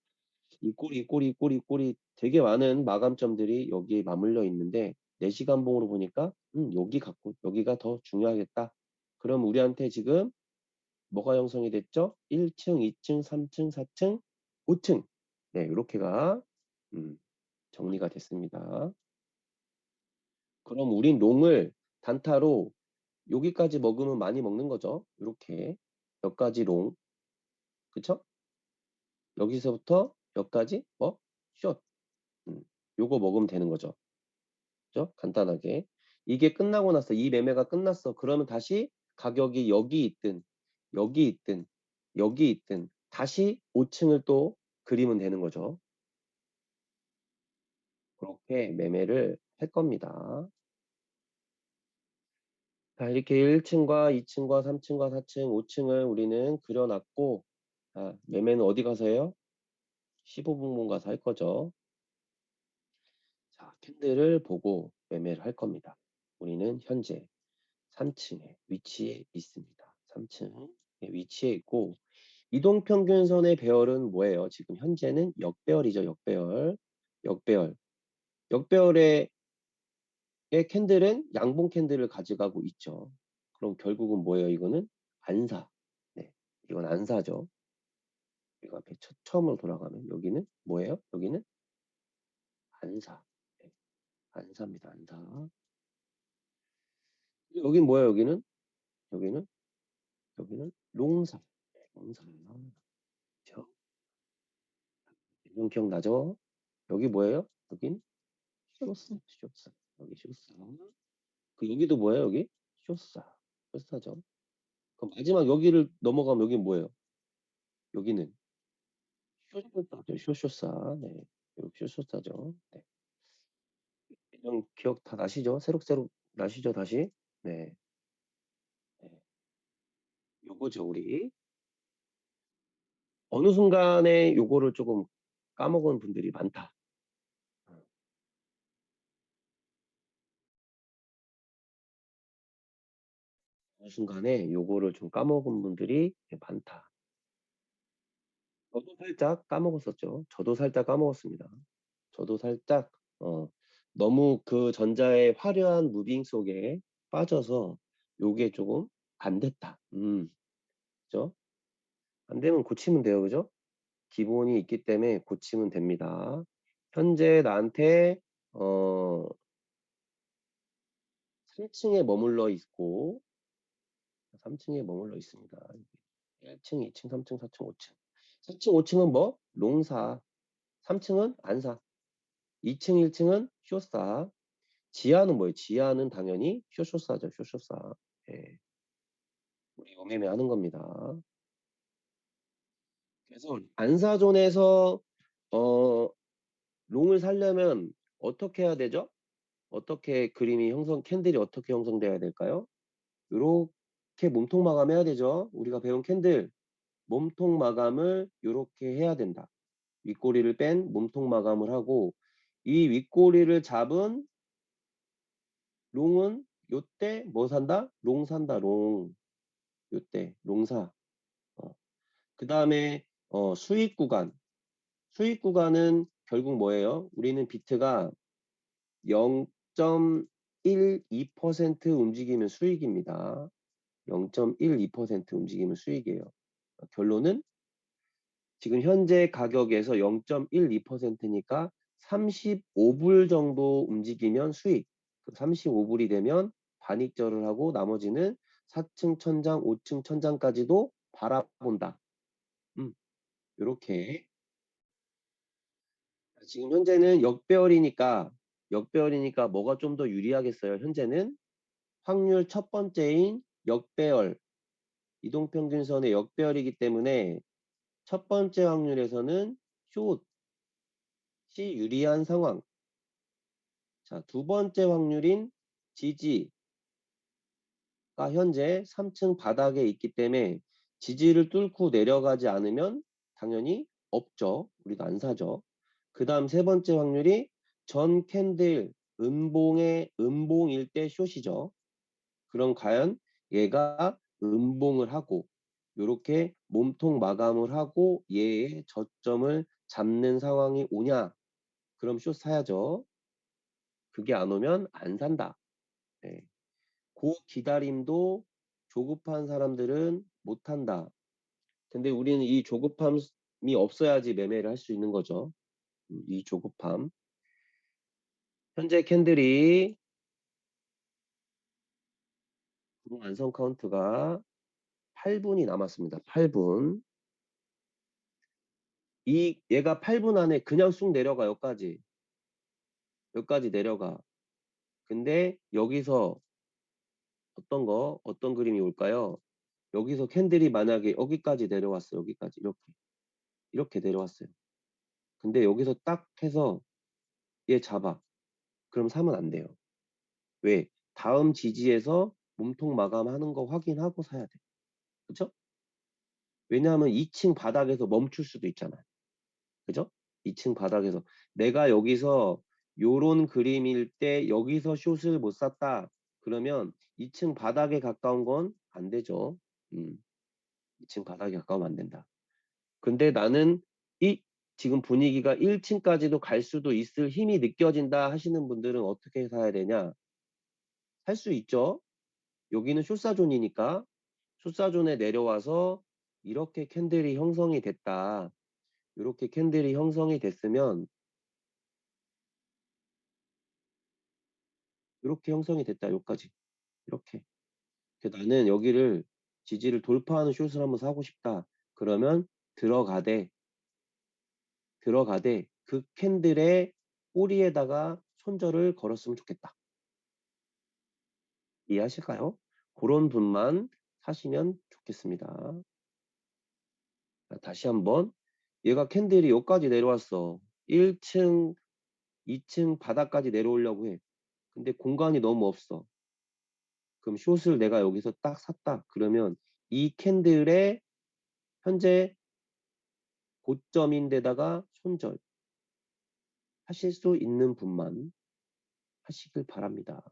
이 꼬리 되게 많은 마감점들이 여기에 맞물려 있는데 4시간 봉으로 보니까 여기가 더 중요하겠다. 그럼 우리한테 지금 뭐가 형성이 됐죠? 1층, 2층, 3층, 4층, 5층. 네, 이렇게가 정리가 됐습니다. 그럼 우린 롱을 단타로 여기까지 먹으면 많이 먹는 거죠. 이렇게 여기까지 롱, 그쵸? 여기서부터 여기까지 숏. 요거 먹으면 되는 거죠. 그죠? 간단하게. 이게 끝나고 났어. 이 매매가 끝났어. 그러면 다시 가격이 여기 있든 여기 있든 여기 있든 다시 5층을 또 그리면 되는 거죠. 그렇게 매매를 할 겁니다. 자, 이렇게 1층과 2층과 3층과 4층, 5층을 우리는 그려놨고, 자, 매매는 어디 가서 해요? 15분분 가서 할 거죠. 자, 캔들을 보고 매매를 할 겁니다. 우리는 현재 3층에 위치해 있습니다. 3층에 위치해 있고, 이동평균선의 배열은 뭐예요? 지금 현재는 역배열이죠. 역배열. 역배열. 역배열의 캔들은 양봉 캔들을 가져가고 있죠. 그럼 결국은 뭐예요? 이거는 안사. 네, 이건 안사죠. 우리가 앞에 처음으로 돌아가면 여기는 뭐예요? 여기는 안사. 네, 안사입니다. 안사. 여긴 뭐예요? 여기는 여기는 롱사. 롱사. 그렇죠? 이건 기억나죠? 여기 뭐예요? 여긴 쇼사. 여기 쇼사. 여기도 뭐예요? 여기 쇼사. 쇼사죠. 그럼 마지막 여기를 넘어가면 여기 뭐예요? 여기는 쇼쇼사죠. 쇼쇼사. 네. 여기 쇼쇼사죠. 네. 이런 기억 다 나시죠? 새록새록 나시죠? 다시? 네. 네. 요거죠, 우리. 어느 순간에 요거를 조금 까먹은 분들이 많다. 어느 순간에 요거를 좀 까먹은 분들이 많다. 저도 살짝 까먹었었죠. 저도 살짝 까먹었습니다. 저도 살짝 너무 그 전자의 화려한 무빙 속에 빠져서 요게 조금 안 됐다. 그죠? 안 되면 고치면 돼요. 그죠? 기본이 있기 때문에 고치면 됩니다. 현재 나한테 어 3층에 머물러 있고 3층에 머물러 있습니다. 1층, 2층, 3층, 4층, 5층. 4층, 5층은 뭐? 롱사. 3층은 안사. 2층, 1층은 쇼사. 지하는 뭐예요? 지하는 당연히 쇼쇼사죠. 쇼쇼사. 예. 우리 요매매 하는 겁니다. 그래서 안사존에서 어 롱을 살려면 어떻게 해야 되죠? 어떻게 그림이 캔들이 어떻게 형성돼야 될까요? 요렇게 몸통 마감해야 되죠. 우리가 배운 캔들 몸통 마감을 요렇게 해야 된다. 윗꼬리를 뺀 몸통 마감을 하고 이 윗꼬리를 잡은 롱은 요때 뭐 산다? 롱 산다. 롱. 요때 롱사. 그 다음에 수익 구간. 수익 구간은 결국 뭐예요? 우리는 비트가 0.12% 움직이면 수익입니다. 0.12% 움직이면 수익이에요. 결론은 지금 현재 가격에서 0.12%니까 35불 정도 움직이면 수익. 35불이 되면 반익절을 하고 나머지는 4층 천장, 5층 천장까지도 바라본다. 요렇게. 지금 현재는 역배열이니까 뭐가 좀 더 유리하겠어요? 현재는 확률 첫 번째인 역배열, 이동평균선의 역배열이기 때문에 첫 번째 확률에서는 숏이 유리한 상황. 자, 두 번째 확률인 지지가 현재 3층 바닥에 있기 때문에 지지를 뚫고 내려가지 않으면 당연히 없죠. 우리가 안 사죠. 그 다음 세 번째 확률이 전 캔들 음봉일 때 숏이죠. 그럼 과연 얘가 음봉을 하고 이렇게 몸통 마감을 하고 얘의 저점을 잡는 상황이 오냐? 그럼 숏 사야죠. 그게 안 오면 안 산다. 네. 그 기다림도 조급한 사람들은 못 한다. 근데 우리는 이 조급함이 없어야지 매매를 할 수 있는 거죠. 이 조급함. 현재 캔들이 완성 카운트가 8분이 남았습니다. 8분. 얘가 8분 안에 그냥 쑥 내려가, 여기까지 내려가. 근데 여기서 어떤 그림이 올까요? 여기서 캔들이 만약에 여기까지 내려왔어, 여기까지. 이렇게 내려왔어요. 근데 여기서 딱 해서 얘 잡아. 그럼 사면 안 돼요. 왜? 다음 지지에서 몸통 마감하는 거 확인하고 사야 돼. 그죠? 왜냐하면 2층 바닥에서 멈출 수도 있잖아요. 그죠? 2층 바닥에서 내가 여기서 요런 그림일 때 여기서 숏을 못 샀다. 그러면 2층 바닥에 가까운 건 안 되죠. 2층 바닥에 가까우면 안 된다. 근데 나는 지금 분위기가 1층까지도 갈 수도 있을 힘이 느껴진다 하시는 분들은 어떻게 사야 되냐? 살 수 있죠. 여기는 숏사존이니까 숏사존에 내려와서 이렇게 캔들이 형성이 됐다. 이렇게 캔들이 형성이 됐으면 이렇게 형성이 됐다. 여기까지. 이렇게. 나는 여기를 지지를 돌파하는 숏을 한번 사고 싶다. 그러면 들어가되 그 캔들의 꼬리에다가 손절을 걸었으면 좋겠다. 이해하실까요? 그런 분만 사시면 좋겠습니다. 자, 다시 한번 얘가 캔들이 여기까지 내려왔어. 1층, 2층 바닥까지 내려오려고 해. 근데 공간이 너무 없어. 그럼 숏을 내가 여기서 딱 샀다. 그러면 이 캔들의 현재 고점인데다가 손절 하실 수 있는 분만 하시길 바랍니다.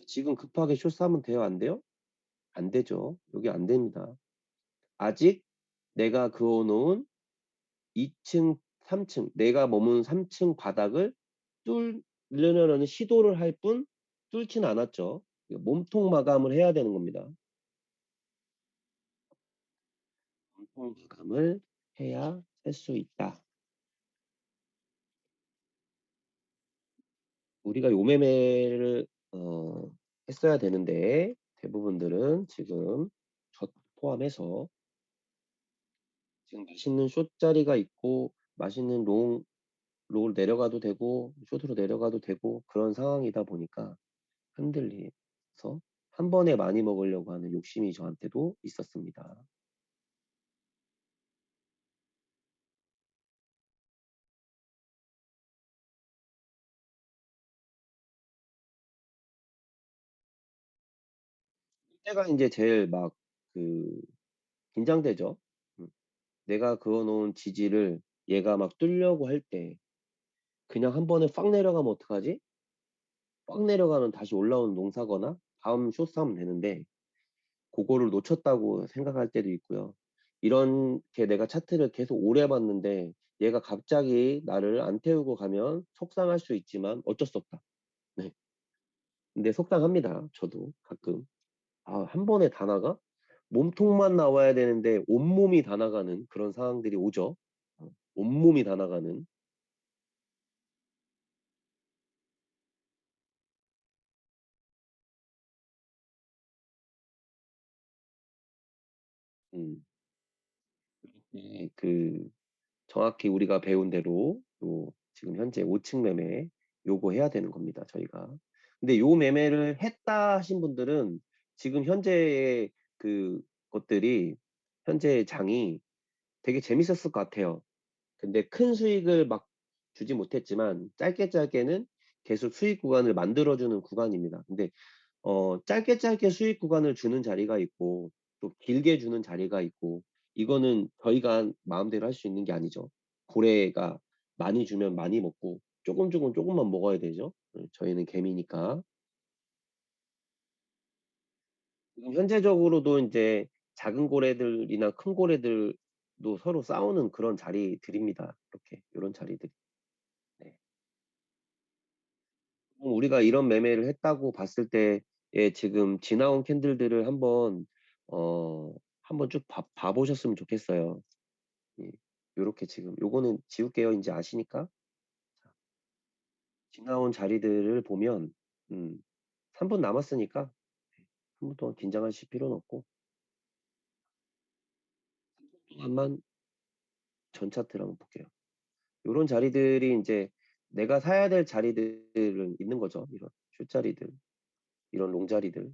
지금 급하게 숏 사면 돼요? 안 돼요? 안 되죠. 여기 안 됩니다. 아직 내가 그어놓은 2층, 3층, 내가 머무는 3층 바닥을 뚫으려는 시도를 할 뿐 뚫지는 않았죠. 몸통 마감을 해야 되는 겁니다. 몸통 마감을 해야 할 수 있다. 우리가 요 매매를 했어야 되는데 대부분들은 지금 저 포함해서 지금 맛있는 숏자리가 있고 맛있는 롱 내려가도 되고 숏으로 내려가도 되고 그런 상황이다 보니까 흔들려서 한 번에 많이 먹으려고 하는 욕심이 저한테도 있었습니다. 이때가 이제 제일 막 그 긴장되죠. 음, 내가 그어놓은 지지를 얘가 막 뚫려고 할 때 그냥 한 번에 팍 내려가면 어떡하지? 꽉 내려가면 다시 올라오는 농사거나 다음 쇼 사면 되는데 그거를 놓쳤다고 생각할 때도 있고요. 이렇게 내가 차트를 계속 오래 봤는데 얘가 갑자기 나를 안 태우고 가면 속상할 수 있지만 어쩔 수 없다. 네. 근데 속상합니다. 저도 가끔. 아, 한 번에 다 나가? 몸통만 나와야 되는데 온몸이 다 나가는 그런 상황들이 오죠. 온몸이 다 나가는. 음. 정확히 우리가 배운 대로 요 지금 현재 5층 매매 요거 해야 되는 겁니다, 저희가. 근데 요 매매를 했다 하신 분들은 지금 현재의 것들이 현재의 장이 되게 재밌었을 것 같아요. 근데 큰 수익을 막 주지 못했지만 짧게 짧게는 계속 수익 구간을 만들어 주는 구간입니다. 근데 짧게 짧게 수익 구간을 주는 자리가 있고 또 길게 주는 자리가 있고 이거는 저희가 마음대로 할 수 있는 게 아니죠. 고래가 많이 주면 많이 먹고 조금만 먹어야 되죠. 저희는 개미니까. 지금 현재적으로도 인제 작은 고래들이나 큰 고래들도 서로 싸우는 그런 자리들입니다. 이렇게 요런 자리들이. 네. 우리가 이런 매매를 했다고 봤을 때에 지금 지나온 캔들들을 한번 쭉 봐 보셨으면 좋겠어요. 예. 요렇게 지금 요거는 지울게요 인제 아시니까. 자 지나온 자리들을 보면 3분 남았으니까 3분 동안 긴장하실 필요는 없고 동안만 전 차트를 한번 볼게요. 요런 자리들이 인제 내가 사야 될 자리들은 있는 거죠. 이런 숏 자리들, 이런 롱 자리들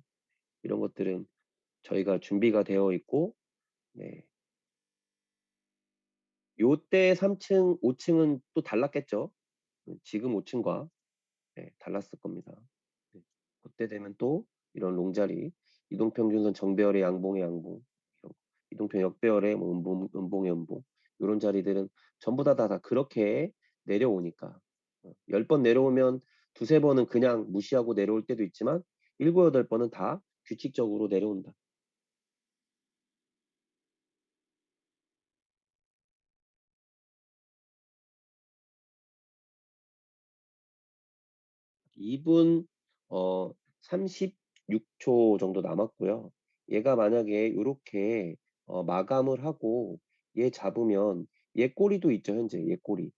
이런 것들은 저희가 준비가 되어 있고 네. 요때 3 층, 5 층은 또 달랐겠죠. 지금 5 층과 네 달랐을 겁니다. 네. 고때 되면 또 이런 롱자리, 이동평균선 정배열의 양봉의 양봉, 이런 이동평 역배열의 뭐 음봉의 음봉 요런 자리들은 전부 다 그렇게 내려오니까 10번 내려오면 2-3 번은 그냥 무시하고 내려올 때도 있지만 7-8 번은 다 규칙적으로 내려온다. 이 분 36초 정도 남았고요. 얘가 만약에 요렇게 마감을 하고 얘 잡으면 얘 꼬리도 있죠 현재 얘 꼬리.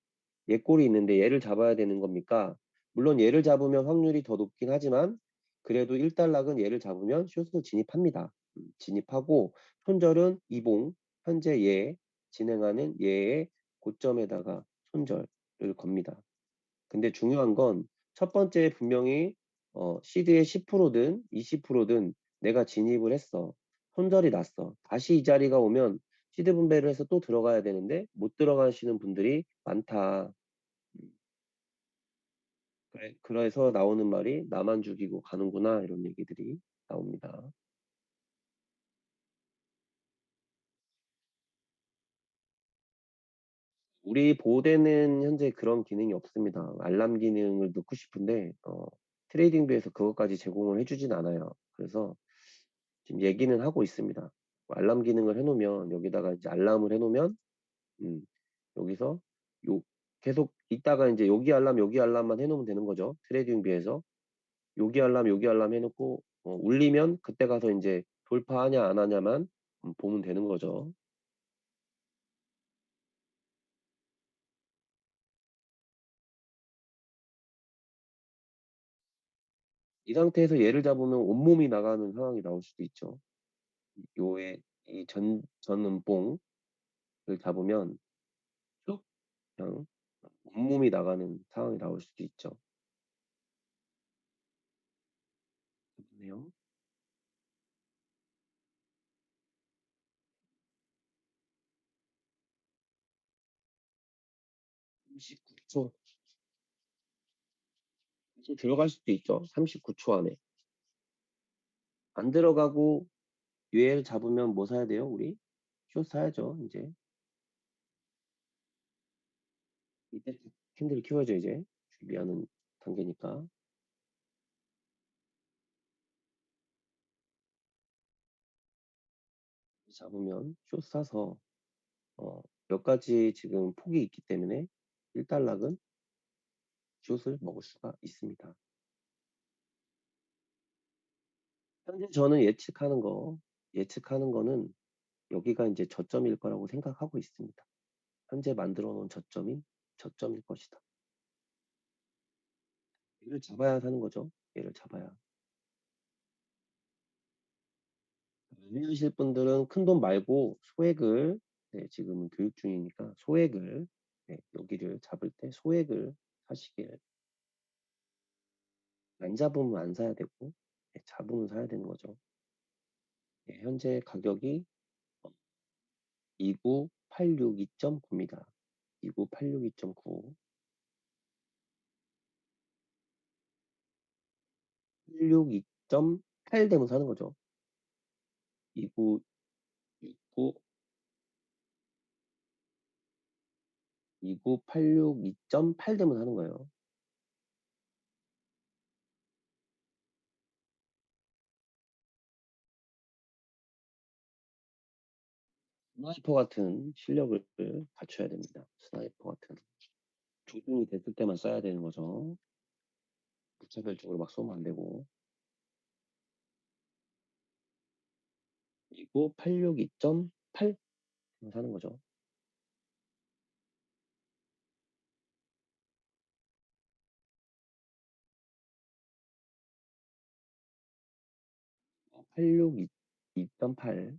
얘 꼬리 있는데 얘를 잡아야 되는 겁니까? 물론 얘를 잡으면 확률이 더 높긴 하지만 그래도 1 단락은 얘를 잡으면 숏을 진입합니다. 진입하고 손절은 이봉 현재 얘 진행하는 얘의 고점에다가 손절을 겁니다. 근데 중요한 건 첫 번째 분명히 시드의 10%든 20%든 내가 진입을 했어. 손절이 났어. 다시 이 자리가 오면 시드 분배를 해서 또 들어가야 되는데 못 들어가시는 분들이 많다. 음 그래서 나오는 말이 "나만 죽이고 가는구나." 이런 얘기들이 나옵니다. 우리 보드에는 현재 그런 기능이 없습니다. 알람 기능을 넣고 싶은데 트레이딩뷰에서 그것까지 제공을 해 주진 않아요. 그래서 지금 얘기는 하고 있습니다. 알람 기능을 해 놓으면 여기다가 이제 알람을 해 놓으면 음 여기서 요 계속 있다가 인제 여기 알람만 해 놓으면 되는 거죠, 트레이딩뷰에서. 여기 알람 해 놓고 울리면 그때 가서 인제 돌파하냐 안 하냐만 보면 되는 거죠. 이 상태에서 얘를 잡으면 온몸이 나가는 상황이 나올 수도 있죠. 요의 이 전운봉을 잡으면 쭉 그냥 온몸이 나가는 상황이 나올 수도 있죠. 그러네요. 39초 사실 들어갈 수도 있죠. 39초 안에. 안 들어가고 얘를 잡으면 뭐 사야 돼요 우리? 숏 사야죠 인제. 이때 캔들을 키워야죠 이제. 준비하는 단계니까. 잡으면 숏 사서 몇 가지 지금 폭이 있기 때문에 1 단락은 숏을 먹을 수가 있습니다. 현재 저는 예측하는 거는 여기가 인제 저점일 거라고 생각하고 있습니다. 현재 만들어 놓은 저점이 저점일 것이다. 얘를 잡아야 사는 거죠. 얘를 잡아야. 매매하실 분들은 큰돈 말고 소액을 네, 지금은 교육 중이니까 소액을, 네, 여기를 잡을 때 소액을 사시길. 안 잡으면 안 사야 되고, 네, 잡으면 사야 되는 거죠. 네, 현재 가격이 29862.9입니다. 29862.9. 862.8 되면 사는 거죠. 2969, 29862.8 되면 사는 거예요. 스나이퍼 같은 실력을 갖춰야 됩니다. 스나이퍼 같은. 조준이 됐을 때만 써야 되는 거죠. 무차별적으로 막 쏘면 안 되고. 29862.8 사는 거죠. 어, 862.8.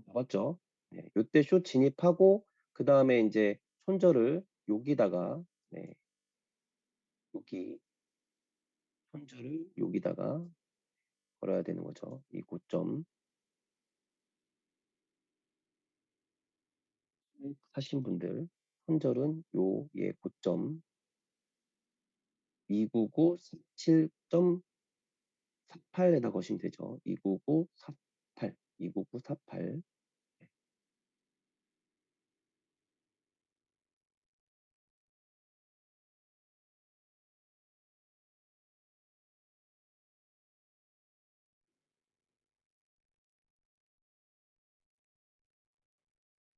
봐봤죠? 네, 요때 숏 진입하고 그 다음에 이제 손절을 여기다가, 네, 여기 손절을 여기다가 걸어야 되는 거죠. 이 고점 하신 분들 손절은 요예 고점 29947.48에다 거시면 되죠. 29948, 29948.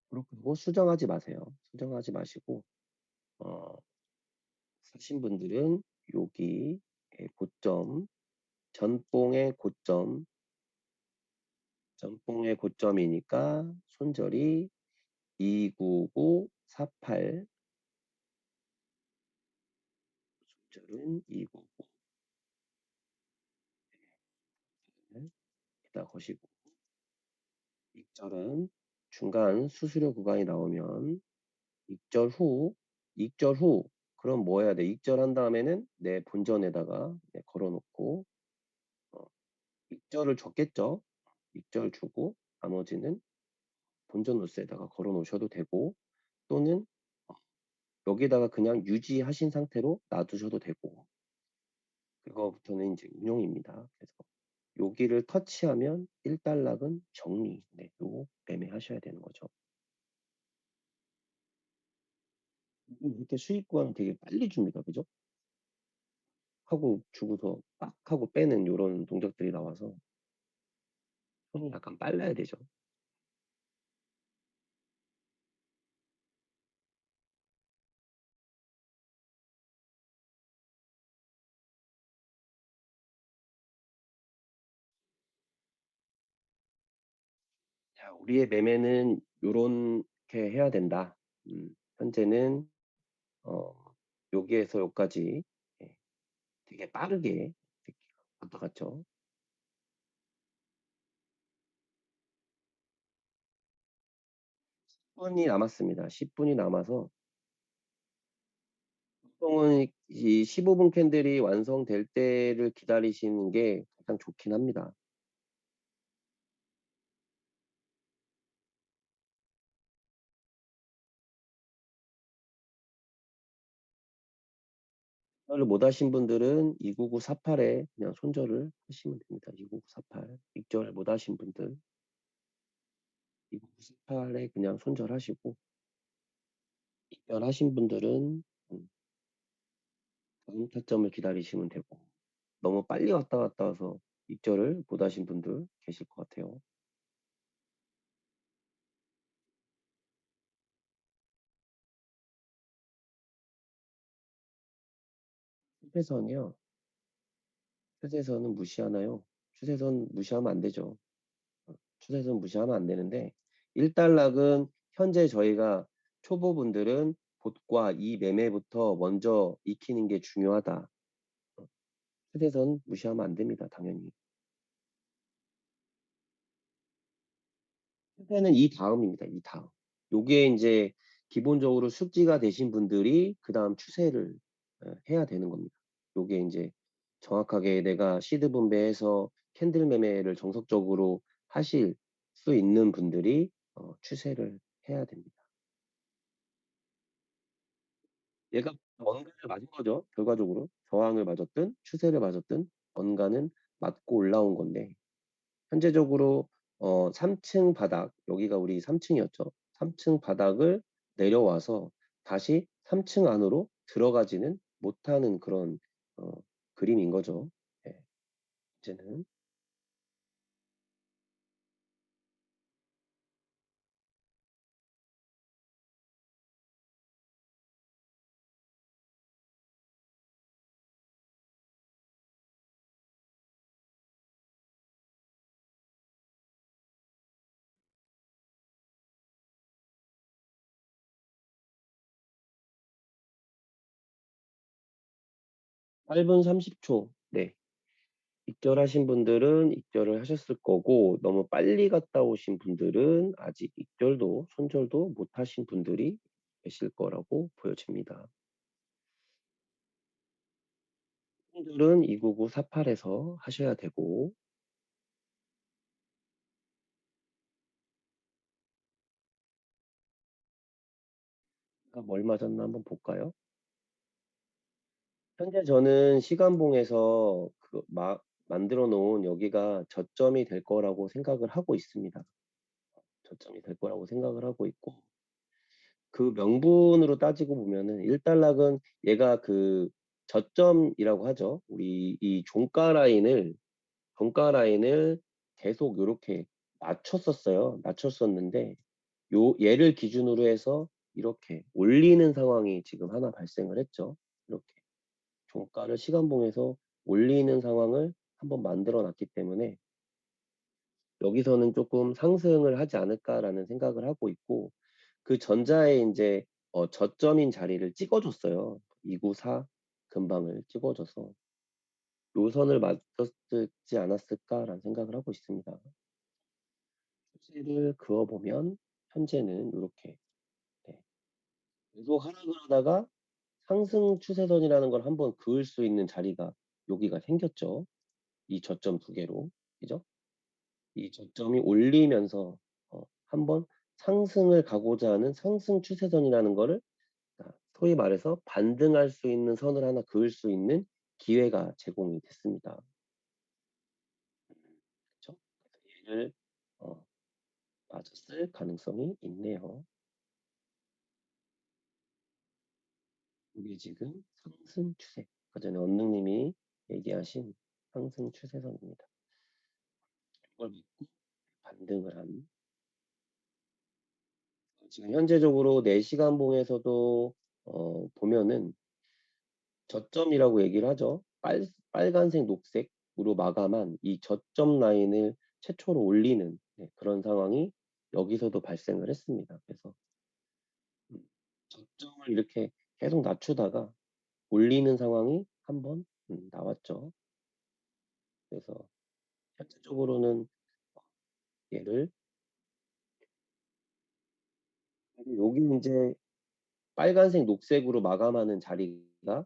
그렇고 수정하지 마세요. 수정하지 마시고 어, 사신 분들은 여기 고점, 전봉의 고점, 전봉의 고점이니까 손절이 29948, 손절은 299, 에다 거시고 익절은 중간 수수료 구간이 나오면 익절 후, 익절 후 그럼 뭐 해야 돼? 익절한 다음에는 내 본전에다가 걸어놓고 익절을 줬겠죠? 익절 주고 나머지는 본전 노스에다가 걸어 놓으셔도 되고 또는 여기다가 그냥 유지하신 상태로 놔두셔도 되고 그거부터는 이제 운용입니다. 그래서 여기를 터치하면 1달락은 정리, 네, 요거 매매하셔야 되는 거죠. 이렇게 수익 구간 되게 빨리 줍니다. 그죠? 하고 주고서 빡 하고 빼는 이런 동작들이 나와서 손이 약간 빨라야 되죠. 자, 우리의 매매는 요렇게 해야 된다. 현재는 어, 여기에서 여기까지 예, 되게 빠르게 이렇게 왔다 갔죠. 10분이 남았습니다. 10분이 남아서 보통은 이 15분 캔들이 완성될 때를 기다리시는 게 가장 좋긴 합니다. 손절을 못 하신 분들은 29948에 그냥 손절을 하시면 됩니다. 29948 익절 못 하신 분들 29948에 그냥 손절하시고 익절하신 분들은 다음 타점을 기다리시면 되고 너무 빨리 왔다 갔다 와서 익절을 못 하신 분들 계실 것 같아요. 추세선이요. 추세선은 무시하나요? 추세선 무시하면 안 되죠. 추세선 무시하면 안 되는데 1달락은 현재 저희가 초보분들은 봇과 이 매매부터 먼저 익히는 게 중요하다. 추세선 무시하면 안 됩니다. 당연히. 추세는 이 다음입니다. 이 다음. 요게 인제 기본적으로 숙지가 되신 분들이 그다음 추세를 해야 되는 겁니다. 요게 인제 정확하게 내가 시드 분배해서 캔들 매매를 정석적으로 하실 수 있는 분들이 추세를 해야 됩니다. 얘가 원가를 맞은 거죠, 결과적으로. 저항을 맞았든 추세를 맞았든 원가는 맞고 올라온 건데 현재적으로 3층 바닥, 여기가 우리 3 층이었죠. 3층 바닥을 내려와서 다시 3층 안으로 들어가지는 못하는 그런 어 그림인 거죠. 예. 이제는 8분 30초. 네. 입절하신 분들은 입절을 하셨을 거고 너무 빨리 갔다 오신 분들은 아직 입절도 손절도 못 하신 분들이 계실 거라고 보여집니다. 손절은 29948 에서 하셔야 되고 뭘 맞았나 한번 볼까요? 현재 저는 시간봉에서 만들어 놓은 여기가 저점이 될 거라고 생각을 하고 있습니다. 저점이 될 거라고 생각을 하고 있고 그 명분으로 따지고 보면은 일단락은 얘가 그 저점이라고 하죠. 우리 이 종가 라인을 계속 요렇게 낮췄었어요. 낮췄었는데 얘를 기준으로 해서 이렇게 올리는 상황이 지금 하나 발생을 했죠. 이렇게. 종가를 시간봉에서 올리는 상황을 한번 만들어 놨기 때문에 여기서는 조금 '상승을 하지 않을까.'라는 생각을 하고 있고 그 전자에 인제 저점인 자리를 찍어 줬어요. 294 근방을 찍어 줘서 '요 선을 맞췄지 않았을까.'라는 생각을 하고 있습니다. 추세를 그어 보면 현재는 요렇게 네 계속 하락을 하다가 상승 추세선이라는 걸 한번 그을 수 있는 자리가 여기가 생겼죠. 이 저점 두 개로. 그죠? 이 저점이 올리면서 한번 상승을 가고자 하는 상승 추세선이라는 거를 소위 말해서 반등할 수 있는 선을 하나 그을 수 있는 기회가 제공이 됐습니다. 그쵸? 그래서 얘를 어 맞았을 가능성이 있네요. 이게 지금 상승 추세. 아까 전에 언능 님이 얘기하신 상승 추세선입니다. 이걸 믿고 반등을 한 지금 현재적으로 4 시간봉에서도 보면은 저점이라고 얘기를 하죠. 빨간색, 녹색으로 마감한 이 저점 라인을 최초로 올리는 그런 상황이 여기서도 발생을 했습니다. 그래서 저점을 이렇게 계속 낮추다가 올리는 상황이 한번 나왔죠. 그래서 현재적으로는 얘를 여기 인제 빨간색, 녹색으로 마감하는 자리가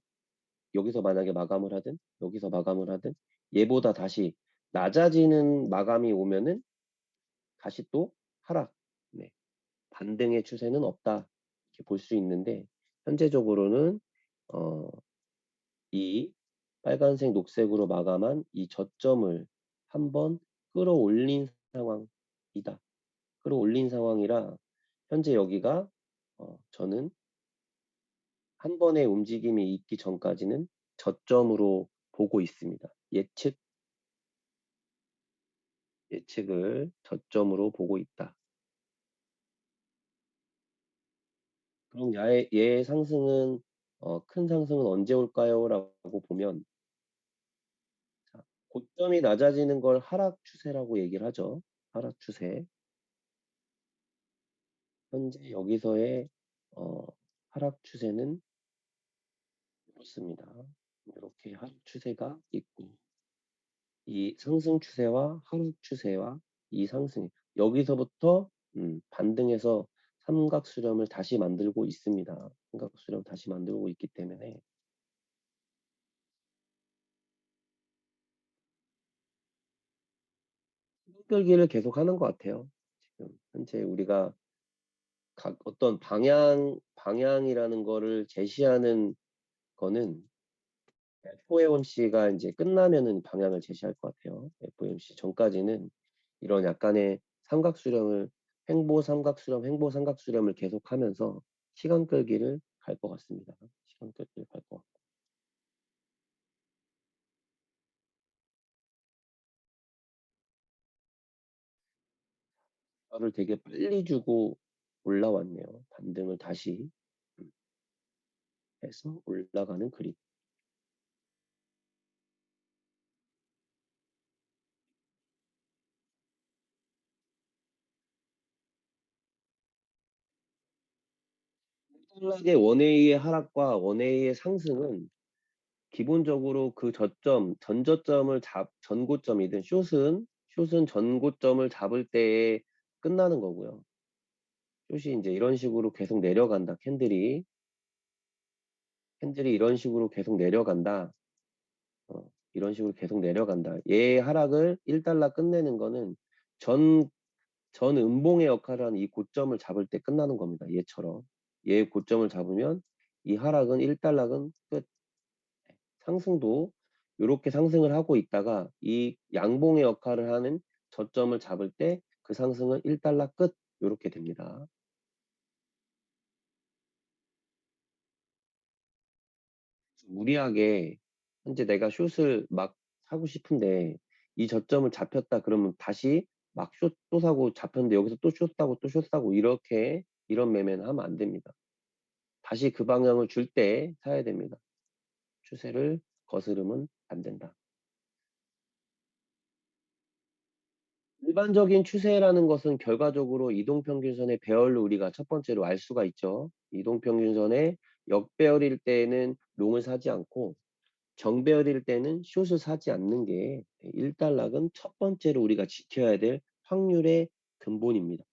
여기서 만약에 마감을 하든 여기서 마감을 하든 얘보다 다시 낮아지는 마감이 오면은 다시 또 하락. 네. 반등의 추세는 없다. 이렇게 볼 수 있는데 현재적으로는 어 이 빨간색, 녹색으로 마감한 이 저점을 한번 끌어올린 상황이다. 끌어올린 상황이라 현재 여기가 저는 한 번의 움직임이 있기 전까지는 저점으로 보고 있습니다. 예측을 저점으로 보고 있다. 그럼 얘의 상승은 큰 상승은 언제 올까요?'라고 보면 자 고점이 낮아지는 걸 하락 추세라고 얘기를 하죠. 하락 추세. 현재 여기서의 어 하락 추세는 이렇습니다. 이렇게 하락 추세가 있고 이 상승 추세와 하락 추세와 이 상승 여기서부터 반등해서 삼각수렴을 다시 만들고 있습니다. 삼각수렴 다시 만들고 있기 때문에 끌기를 계속하는 것 같아요. 지금 현재 우리가 각 어떤 방향이라는 거를 제시하는 거는 FOMC가 인제 끝나면은 방향을 제시할 것 같아요. FOMC 전까지는 이런 약간의 삼각수렴을 횡보 삼각수렴, 횡보 삼각수렴을 계속하면서 시간 끌기를 갈 것 같습니다. 시간 끌기를 갈 것 같고. 를 되게 빨리 주고 올라왔네요. 반등을 다시 음 해서 올라가는 그림. 엄청나게 원웨이의 하락과 원웨이의 상승은 기본적으로 그 저점, 전저점을 전고점이든 숏은 전고점을 잡을 때에 끝나는 거고요. 숏이 인제 이런 식으로 계속 내려간다. 캔들이 이런 식으로 계속 내려간다. 이런 식으로 계속 내려간다. 얘의 하락을 1달러 끝내는 거는 전 전음봉의 역할을 하는 이 고점을 잡을 때 끝나는 겁니다. 얘처럼. 얘의 고점을 잡으면 이 하락은 1달러는 끝. 상승도 요렇게 상승을 하고 있다가 이 양봉의 역할을 하는 저점을 잡을 때 그 상승은 1달러 끝 요렇게 됩니다. 무리하게 현재 내가 숏을 막 사고 싶은데 이 저점을 잡혔다 그러면 다시 막 숏 또 사고 잡혔는데 여기서 또 숏 사고 또 숏 사고 이렇게 이런 매매는 하면 안 됩니다. 다시 그 방향을 줄 때 사야 됩니다. 추세를 거스르면 안 된다. 일반적인 추세라는 것은 결과적으로 이동평균선의 배열로 우리가 첫 번째로 알 수가 있죠. 이동평균선의 역배열일 때에는 롱을 사지 않고 정배열일 때는 숏을 사지 않는 게 일단락은 첫 번째로 우리가 지켜야 될 확률의 근본입니다.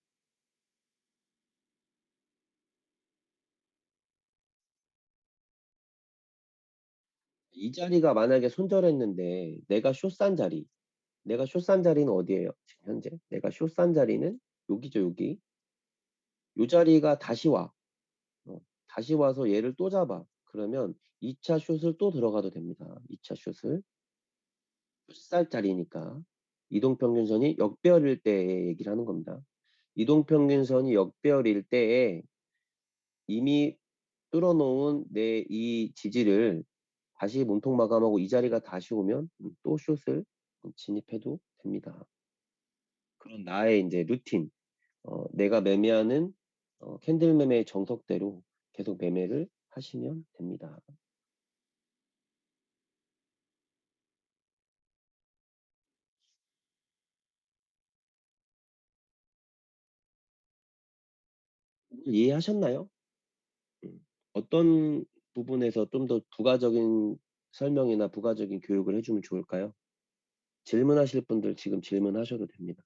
이 자리가 만약에 손절했는데 내가 숏 산 자리는 어디예요? 지금 현재 내가 숏 산 자리는 여기죠, 여기. 요 자리가 다시 와. 다시 와서 얘를 또 잡아. 그러면 2차 숏을 또 들어가도 됩니다. 2차 숏을. 숏살짜리니까. 이동평균선이 역배열일 때 얘기를 하는 겁니다. 이동평균선이 역배열일 때에 이미 뚫어 놓은 내 이 지지를 다시 몸통 마감하고 이 자리가 다시 오면 또 숏을 진입해도 됩니다. 그런 나의 인제 루틴, 내가 매매하는 캔들 매매의 정석대로 계속 매매를 하시면 됩니다. 이해하셨나요? 어떤 부분에서 좀 더 부가적인 설명이나 부가적인 교육을 해 주면 좋을까요? 질문하실 분들 지금 질문하셔도 됩니다.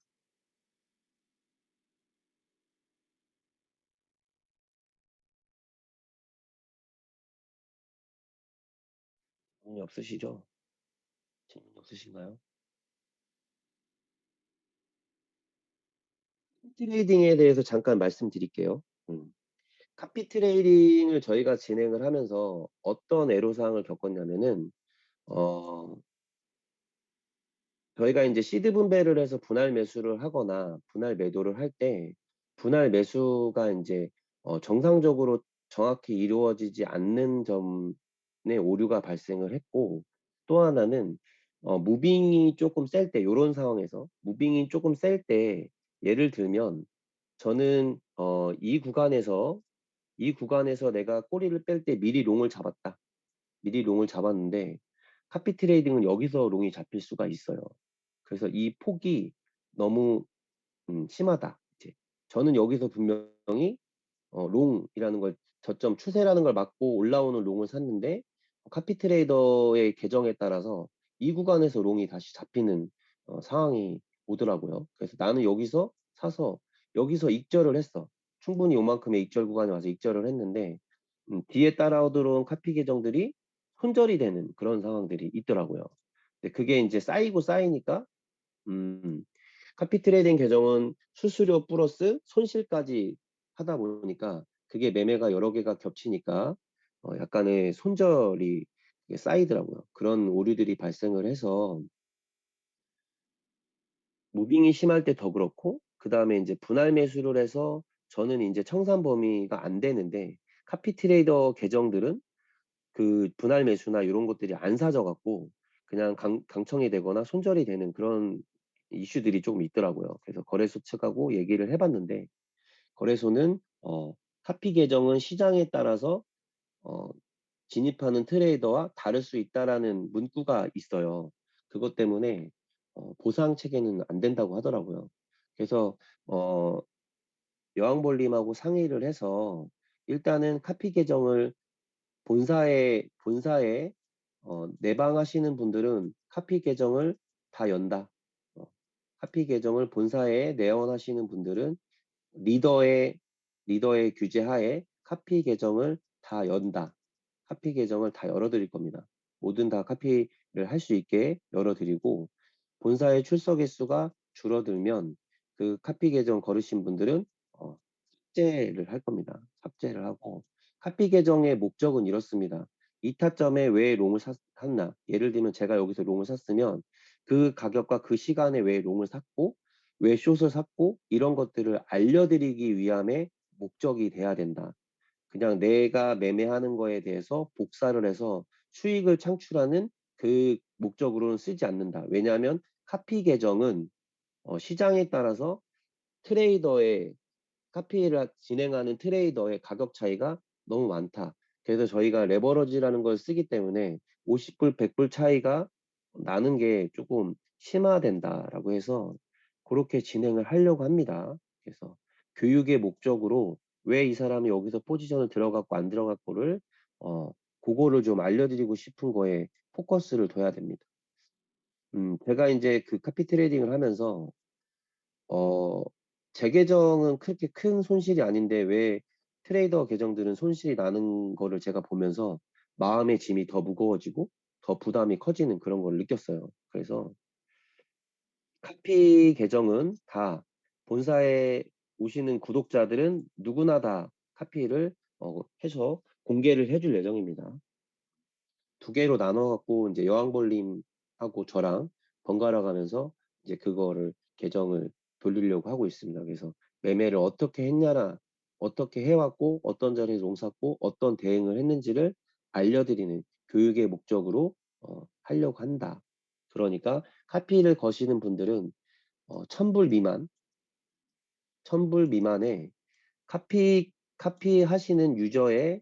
질문이 없으시죠? 질문 없으신가요? 트레이딩에 대해서 잠깐 말씀드릴게요. 음. 카피 트레이딩을 저희가 진행을 하면서 어떤 애로사항을 겪었냐면은 어 저희가 인제 시드 분배를 해서 분할 매수를 하거나 분할 매도를 할 때 분할 매수가 인제 정상적으로 정확히 이루어지지 않는 점에 오류가 발생을 했고 또 하나는 무빙이 쪼끔 셀 때 요런 상황에서 무빙이 쪼금 셀 때 예를 들면 저는 이 구간에서 내가 꼬리를 뺄 때 미리 롱을 잡았다. 미리 롱을 잡았는데 카피 트레이딩은 여기서 롱이 잡힐 수가 있어요. 그래서 이 폭이 너무 심하다. 이제 저는 여기서 분명히 롱이라는 걸 저점 추세라는 걸 막고 올라오는 롱을 샀는데 카피 트레이더의 계정에 따라서 이 구간에서 롱이 다시 잡히는 상황이 오더라고요. 그래서 나는 여기서 사서 여기서 익절을 했어. 충분히 요만큼의 익절 구간에 와서 익절을 했는데 뒤에 따라 들어온 카피 계정들이 손절이 되는 그런 상황들이 있더라고요. 근데 그게 이제 쌓이고 쌓이니까 음 카피 트레이딩 계정은 수수료 플러스 손실까지 하다 보니까 그게 매매가 여러 개가 겹치니까 약간의 손절이 쌓이더라고요. 그런 오류들이 발생을 해서 무빙이 심할 때 더 그렇고 그다음에 인제 분할 매수를 해서 저는 인제 청산 범위가 안 되는데 카피 트레이더 계정들은 그 분할 매수나 요런 것들이 안 사져 갖고 그냥 강청이 되거나 손절이 되는 그런 이슈들이 쪼금 있더라고요. 그래서 거래소 측하고 얘기를 해 봤는데 거래소는 "카피 계정은 시장에 따라서 어 진입하는 트레이더와 다를 수 있다."라는 문구가 있어요. 그것 때문에 보상 체계는 안 된다고 하더라고요. 그래서 어 여왕벌림하고 상의를 해서 일단은 카피 계정을 본사에 내방하시는 분들은 카피 계정을 다 연다. 어 카피 계정을 본사에 내원하시는 분들은 리더의 리더의 규제 하에 카피 계정을 다 연다. 카피 계정을 다 열어 드릴 겁니다. 뭐든 다 카피를 할 수 있게 열어 드리고 본사의 출석 횟수가 줄어들면 그 카피 계정 걸으신 분들은 삭제를 할 겁니다. 삭제를 하고 카피 계정의 목적은 이렇습니다. 이 타점에 왜 롱을 샀나? 예를 들면 제가 여기서 롱을 샀으면 그 가격과 그 시간에 왜 롱을 샀고 왜 숏을 샀고 이런 것들을 알려드리기 위함의 목적이 돼야 된다. 그냥 내가 매매하는 거에 대해서 복사를 해서 수익을 창출하는 그 목적으로는 쓰지 않는다. 왜냐하면 카피 계정은 시장에 따라서 트레이더의 카피를 진행하는 트레이더의 가격 차이가 너무 많다. 그래서 저희가 레버러지라는 걸 쓰기 때문에 50불, 100불 차이가 나는 게 조금 심화된다라고 해서 그렇게 진행을 하려고 합니다. 그래서 교육의 목적으로 왜 이 사람이 여기서 포지션을 들어갔고 안 들어갔고를 어 고거를 좀 알려드리고 싶은 거에 포커스를 둬야 됩니다. 제가 인제 그 카피 트레이딩을 하면서 어 제 계정은 그렇게 큰 손실이 아닌데 왜 트레이더 계정들은 손실이 나는 거를 제가 보면서 마음의 짐이 더 무거워지고 더 부담이 커지는 그런 걸 느꼈어요. 그래서 카피 계정은 다 본사에 오시는 구독자들은 누구나 다 카피를 해서 공개를 해줄 예정입니다. 두 개로 나눠 갖고 인제 여왕벌림하고 저랑 번갈아 가면서 이제 그거를 계정을 돌리려고 하고 있습니다. 그래서 매매를 어떻게 했냐라 어떻게 해 왔고 어떤 자리에서 롱 샀고 어떤 대응을 했는지를 알려드리는 교육의 목적으로 하려고 한다. 그러니까 카피를 거시는 분들은 1,000불 미만 1,000불 미만에 카피하시는 유저의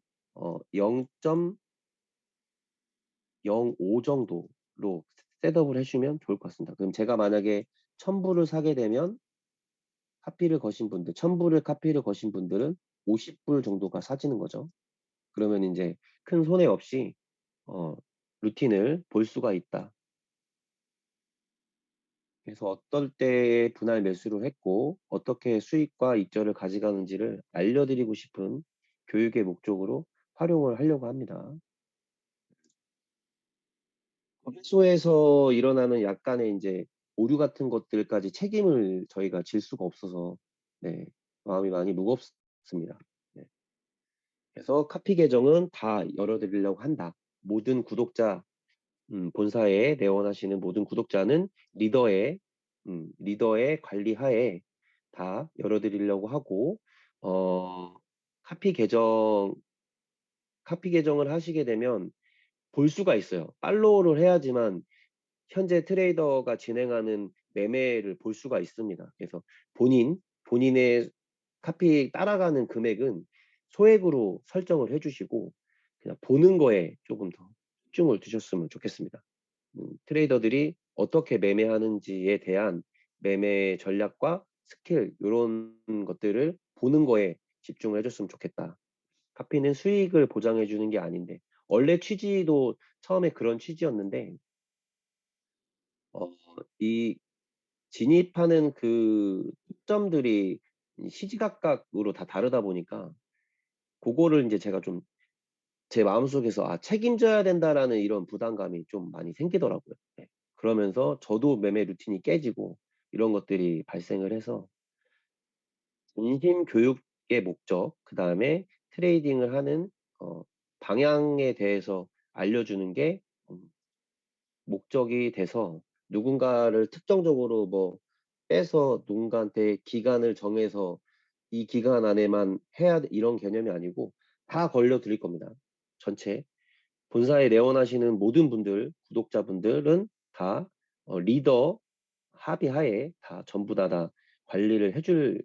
0.05 정도로 셋업을 해 주면 좋을 것 같습니다. 그럼 제가 만약에 1,000불을 사게 되면 카피를 거신 분들 1,000불을 카피를 거신 분들은 50불 정도가 사지는 거죠. 그러면 인제 큰 손해 없이 어 루틴을 볼 수가 있다. 그래서 어떨 때에 분할 매수를 했고 어떻게 수익과 익절을 가져가는지를 알려드리고 싶은 교육의 목적으로 활용을 하려고 합니다. 거래소에서 일어나는 약간의 인제 오류 같은 것들까지 책임을 저희가 질 수가 없어서 네 마음이 많이 무겁습니다. 네. 그래서 카피 계정은 다 열어 드리려고 한다. 모든 구독자 본사에 내원하시는 모든 구독자는 리더의 관리하에 다 열어 드리려고 하고 어 카피 계정 카피 계정을 하시게 되면 볼 수가 있어요. 팔로우를 해야지만 현재 트레이더가 진행하는 매매를 볼 수가 있습니다. 그래서 본인의 카피 따라가는 금액은 소액으로 설정을 해 주시고 그냥 보는 거에 조금 더 집중을 두셨으면 좋겠습니다. 트레이더들이 어떻게 매매하는지에 대한 매매 전략과 스킬 요런 것들을 보는 거에 집중을 해 줬으면 좋겠다. 카피는 수익을 보장해 주는 게 아닌데 원래 취지도 처음에 그런 취지였는데 이 진입하는 그 특점들이 이 시시각각으로 다 다르다 보니까 고거를 인제 제가 좀 제 마음속에서 '아 책임져야 된다.'라는 이런 부담감이 좀 많이 생기더라고요. 네. 그러면서 저도 매매 루틴이 깨지고 이런 것들이 발생을 해서 중심 교육의 목적, 그다음에 트레이딩을 하는 어 방향에 대해서 알려주는 게 음 목적이 돼서 누군가를 특정적으로 뭐 빼서 누군가한테 기간을 정해서 이 기간 안에만 해야 돼 이런 개념이 아니고 다 걸려 드릴 겁니다, 전체. 본사에 내원하시는 모든 분들, 구독자분들은 다 리더 합의하에 다 전부 다 관리를 해줄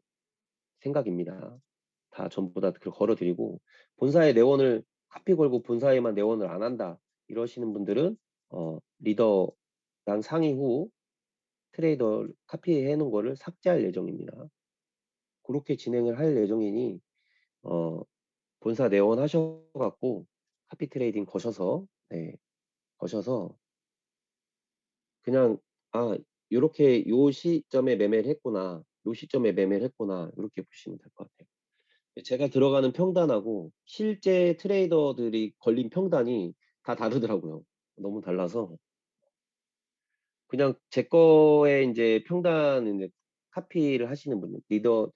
생각입니다. 다 전부 다 그 걸어 드리고 본사에 내원을 카피 걸고 본사에만 내원을 안 한다 이러시는 분들은 리더랑 상의 후 트레이더 카피해 놓은 거를 삭제할 예정입니다. 고렇게 진행을 할 예정이니 어 본사 내원하셔 갖고 카피 트레이딩 거셔서 네 거셔서 그냥 '아 요렇게 요 시점에 매매를 했구나. 요 시점에 매매를 했구나.' 요렇게 보시면 될 것 같아요. 제가 들어가는 평단하고 실제 트레이더들이 걸린 평단이 다 다르더라고요. 너무 달라서 그냥 제 거에 인제 평단 인제 카피를 하시는 분들 리더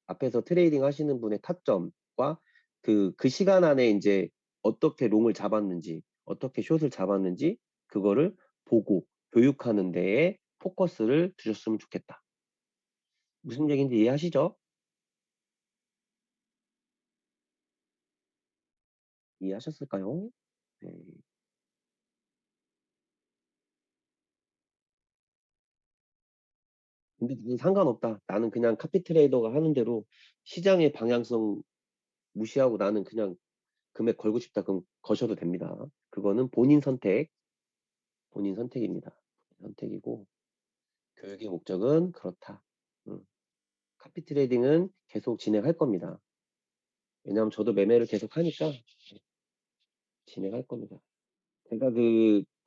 앞에서 트레이딩 하시는 분의 타점과 그 시간 안에 인제 어떻게 롱을 잡았는지 어떻게 숏을 잡았는지 그거를 보고 교육하는 데에 포커스를 두셨으면 좋겠다. 무슨 얘기인지 이해하시죠? 이해하셨을까요? 네. 근데 "나는 상관없다. 나는 그냥 카피 트레이더가 하는 대로 시장의 방향성 무시하고 나는 그냥 금액 걸고 싶다." 그럼 거셔도 됩니다. 그거는 본인 선택입니다. 선택이고 교육의 목적은 그렇다. 음. 카피 트레이딩은 계속 진행할 겁니다. 왜냐하면 저도 매매를 계속 하니까 진행할 겁니다. 제가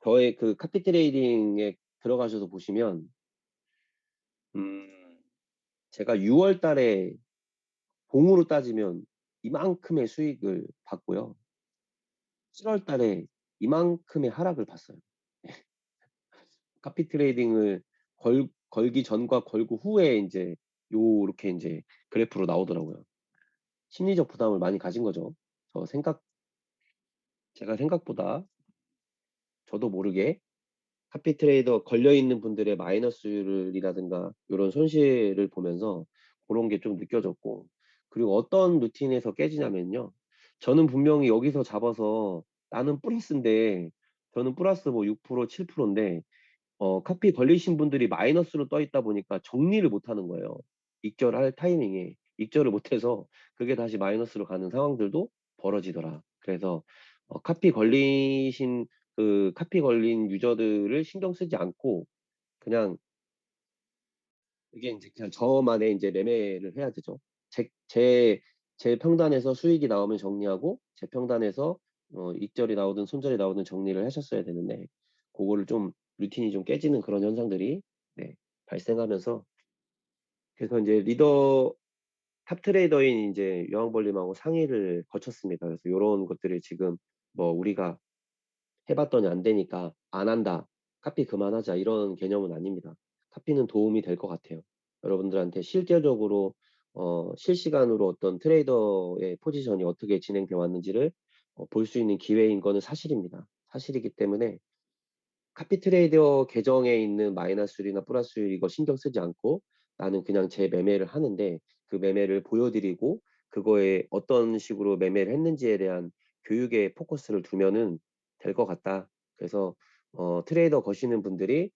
저의 그 카피 트레이딩에 들어가셔서 보시면 음 제가 6월 달에 봉으로 따지면 이만큼의 수익을 봤고요. 7월 달에 이만큼의 하락을 봤어요. 카피 트레이딩을 걸기 전과 걸고 후에 인제 요렇게 인제 그래프로 나오더라고요. 심리적 부담을 많이 가진 거죠. 저 생각 제가 생각보다 저도 모르게 카피 트레이더 걸려 있는 분들의 마이너스를 이라든가 요런 손실을 보면서 고런 게 좀 느껴졌고 그리고 어떤 루틴에서 깨지냐면요. 저는 분명히 여기서 잡아서 나는 플러스인데 저는 플러스 뭐 6% 7% 인데 카피 걸리신 분들이 마이너스로 떠 있다 보니까 정리를 못 하는 거예요. 익절할 타이밍에. 익절을 못 해서 그게 다시 마이너스로 가는 상황들도 벌어지더라. 그래서 카피 걸린 유저들을 신경 쓰지 않고 그냥 이게 인제 그냥 저만의 인제 매매를 해야 되죠. 제 제 제 평단에서 수익이 나오면 정리하고 제 평단에서 익절이 나오든 손절이 나오든 정리를 하셨어야 되는데 고거를 좀 루틴이 좀 깨지는 그런 현상들이 네 발생하면서 그래서 인제 탑 트레이더인 인제 여왕벌님하고 상의를 거쳤습니다. 그래서 요런 것들을 지금 뭐 우리가 해 봤더니 안 되니까 "안 한다. 카피 그만하자." 이런 개념은 아닙니다. 카피는 도움이 될 것 같아요. 여러분들한테 실제적으로 실시간으로 어떤 트레이더의 포지션이 어떻게 진행돼 왔는지를 볼 수 있는 기회인 거는 사실입니다. 사실이기 때문에 카피 트레이더 계정에 있는 마이너스율이나 플러스율 이거 신경 쓰지 않고 나는 그냥 제 매매를 하는데 그 매매를 보여 드리고 그거에 어떤 식으로 매매를 했는지에 대한 교육에 포커스를 두면은 될 것 같다. 그래서 트레이더 거시는 분들이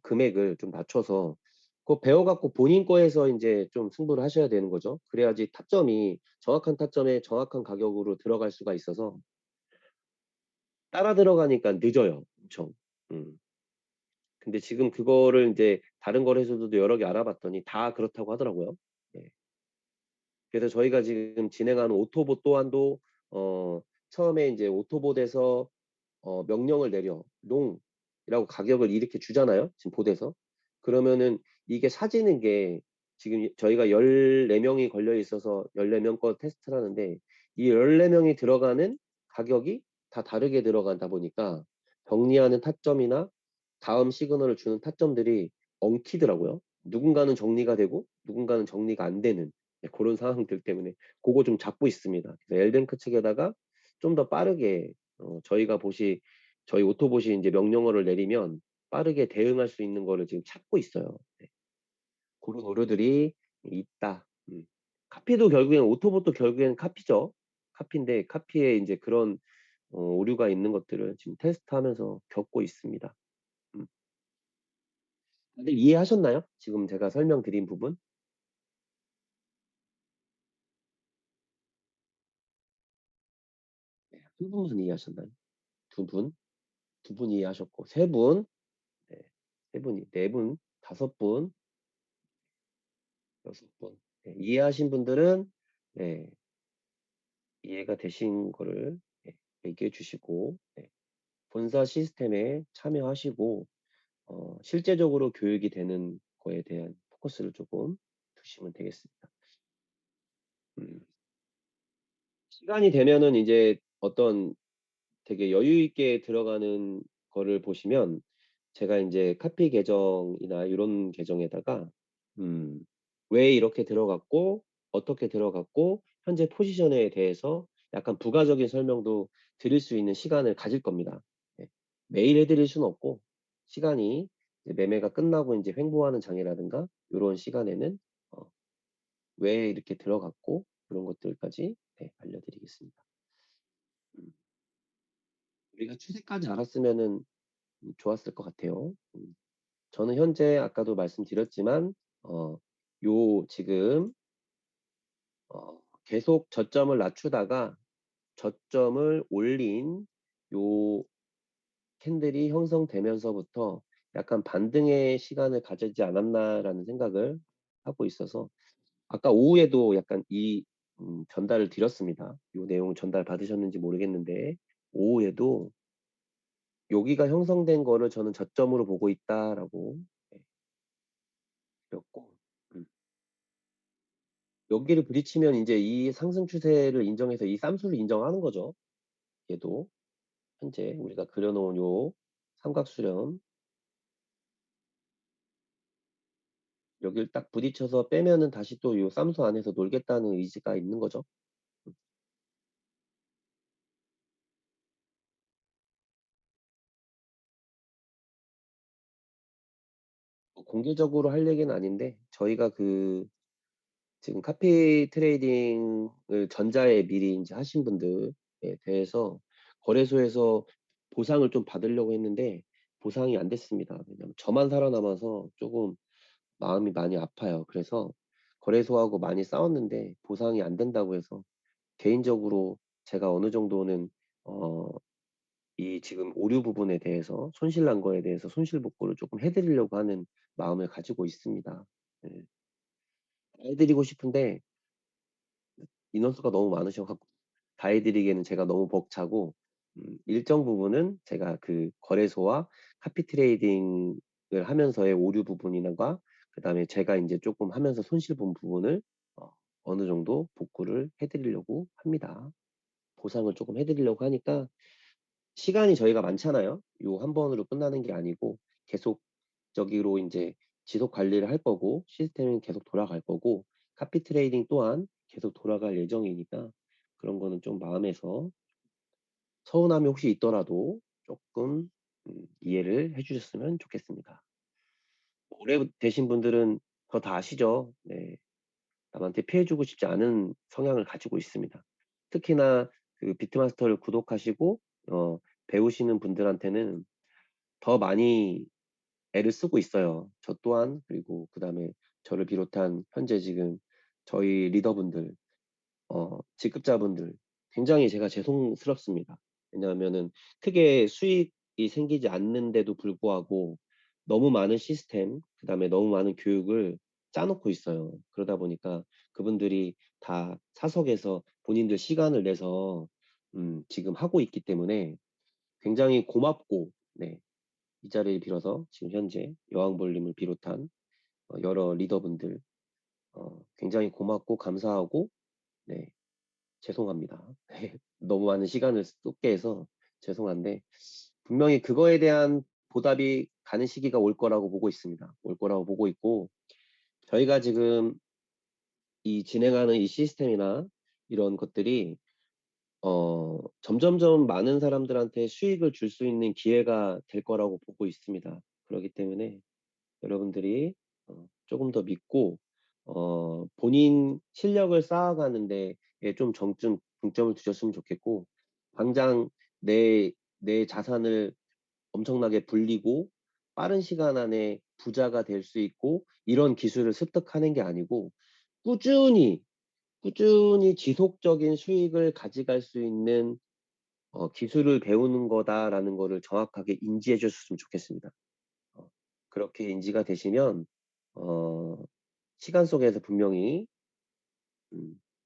금액을 좀 낮춰서 그거 배워 갖고 본인 거에서 인제 좀 승부를 하셔야 되는 거죠. 그래야지 타점이 정확한 타점에 정확한 가격으로 들어갈 수가 있어서 따라 들어가니까 늦어요 엄청. 음. 근데 지금 그거를 인제 다른 거래소들도 여러 개 알아봤더니 다 그렇다고 하더라고요. 예. 그래서 저희가 지금 진행하는 오토봇 또한도 어 처음에 인제 오토봇에서 명령을 내려 롱이라고 가격을 이렇게 주잖아요, 지금 봇에서. 그러면은 이게 사지는 게 지금 저희가 14명이 걸려 있어서 14명 거 테스트를 하는데 이 14명이 들어가는 가격이 다 다르게 들어가다 보니까 정리하는 타점이나 다음 시그널을 주는 타점들이 엉키더라고요. 누군가는 정리가 되고 누군가는 정리가 안 되는, 네, 그런 상황들 때문에 그거 좀 잡고 있습니다. 그래서 엘뱅크 측에다가 좀 더 빠르게 저희 오토봇이 이제 명령어를 내리면 빠르게 대응할 수 있는 거를 지금 찾고 있어요. 네. 그런 오류들이 있다. 카피도 결국엔 오토봇도 결국엔 카피죠. 카피인데 카피에 이제 그런 오류가 있는 것들을 지금 테스트하면서 겪고 있습니다. 음. 다들 이해하셨나요? 지금 제가 설명드린 부분? 네, 한 분만 이해하셨나요? 두 분? 두 분 이해하셨고, 세 분, 네, 세 분이, 네 분, 다섯 분, 여섯 분. 네, 이해하신 분들은, 네, 이해가 되신 거를, 네, 얘기해 주시고, 네, 본사 시스템에 참여하시고, 실제적으로 교육이 되는 거에 대한 포커스를 조금 두시면 되겠습니다. 음, 시간이 되면은 이제 어떤 되게 여유 있게 들어가는 거를 보시면 제가 이제 카피 계정이나 이런 계정에다가 음, 왜 이렇게 들어갔고 어떻게 들어갔고 현재 포지션에 대해서 약간 부가적인 설명도 드릴 수 있는 시간을 가질 겁니다. 네. 매일 해드릴 수는 없고 시간이 이제 매매가 끝나고 이제 횡보하는 장이라든가 이런 시간에는 어, 왜 이렇게 들어갔고 그런 것들까지, 네, 알려드리겠습니다. 음, 우리가 추세까지 알았으면은 좋았을 것 같아요. 저는 현재 아까도 말씀드렸지만 어, 요 지금 계속 저점을 낮추다가 저점을 올린 요 캔들이 형성되면서부터 약간 반등의 시간을 가지지 않았나라는 생각을 하고 있어서 아까 오후에도 약간 전달을 드렸습니다. 요 내용 전달 받으셨는지 모르겠는데 오후에도 여기가 형성된 거를 저는 저점으로 보고 있다라고, 네, 드렸고 음, 여기를 부딪히면 이제 이 상승 추세를 인정해서 이 쌈수를 인정하는 거죠. 얘도 현재 우리가 그려놓은 요 삼각수렴 여기를 딱 부딪혀서 빼면은 다시 또 요 쌈수 안에서 놀겠다는 의지가 있는 거죠. 공개적으로 할 얘기는 아닌데 저희가 지금 카피 트레이딩을 전자에 미리 이제 하신 분들에 대해서 거래소에서 보상을 좀 받으려고 했는데 보상이 안 됐습니다. 왜냐면 저만 살아남아서 조금 마음이 많이 아파요. 그래서 거래소하고 많이 싸웠는데 보상이 안 된다고 해서 개인적으로 제가 어느 정도는 어, 이 지금 오류 부분에 대해서 손실 난 거에 대해서 손실 복구를 조금 해드리려고 하는 마음을 가지고 있습니다. 네. 해드리고 싶은데 인원수가 너무 많으셔갖고 다 해드리기에는 제가 너무 벅차고 일정 부분은 제가 그 거래소와 카피 트레이딩을 하면서의 오류 부분이나가 그다음에 제가 이제 조금 하면서 손실 본 부분을 어느 정도 복구를 해드리려고 합니다. 보상을 조금 해드리려고 하니까 시간이 저희가 많잖아요. 요 한 번으로 끝나는 게 아니고 계속적으로 이제 지속 관리를 할 거고 시스템은 계속 돌아갈 거고 카피 트레이딩 또한 계속 돌아갈 예정이니까 그런 거는 좀 마음에서 서운함이 혹시 있더라도 조금 이해를 해주셨으면 좋겠습니다. 오래 되신 분들은 더 다 아시죠? 네, 남한테 피해주고 싶지 않은 성향을 가지고 있습니다. 특히나 그 비트마스터를 구독하시고 배우시는 분들한테는 더 많이 애를 쓰고 있어요. 저 또한 그리고 그 다음에 저를 비롯한 현재 지금 저희 리더분들, 직급자분들 굉장히 제가 죄송스럽습니다. 왜냐하면은 크게 수익이 생기지 않는데도 불구하고 너무 많은 시스템, 그 다음에 너무 많은 교육을 짜놓고 있어요. 그러다 보니까 그분들이 다 사석에서 본인들 시간을 내서 지금 하고 있기 때문에 굉장히 고맙고, 네, 이 자리를 빌어서 지금 현재 여왕벌님을 비롯한 여러 리더분들 굉장히 고맙고 감사하고 네 죄송합니다. 너무 많은 시간을 쏟게 해서 죄송한데 분명히 그거에 대한 보답이 가는 시기가 올 거라고 보고 있습니다. 올 거라고 보고 있고 저희가 지금 이 진행하는 이 시스템이나 이런 것들이 점점점 많은 사람들한테 수익을 줄 수 있는 기회가 될 거라고 보고 있습니다. 그렇기 때문에 여러분들이 조금 더 믿고 본인 실력을 쌓아가는데 좀 중점을 두셨으면 좋겠고 당장 내 자산을 엄청나게 불리고 빠른 시간 안에 부자가 될 수 있고 이런 기술을 습득하는 게 아니고 꾸준히 꾸준히 지속적인 수익을 가져갈 수 있는 기술을 배우는 거다라는 거를 정확하게 인지해 주셨으면 좋겠습니다. 어, 그렇게 인지가 되시면 어, 시간 속에서 분명히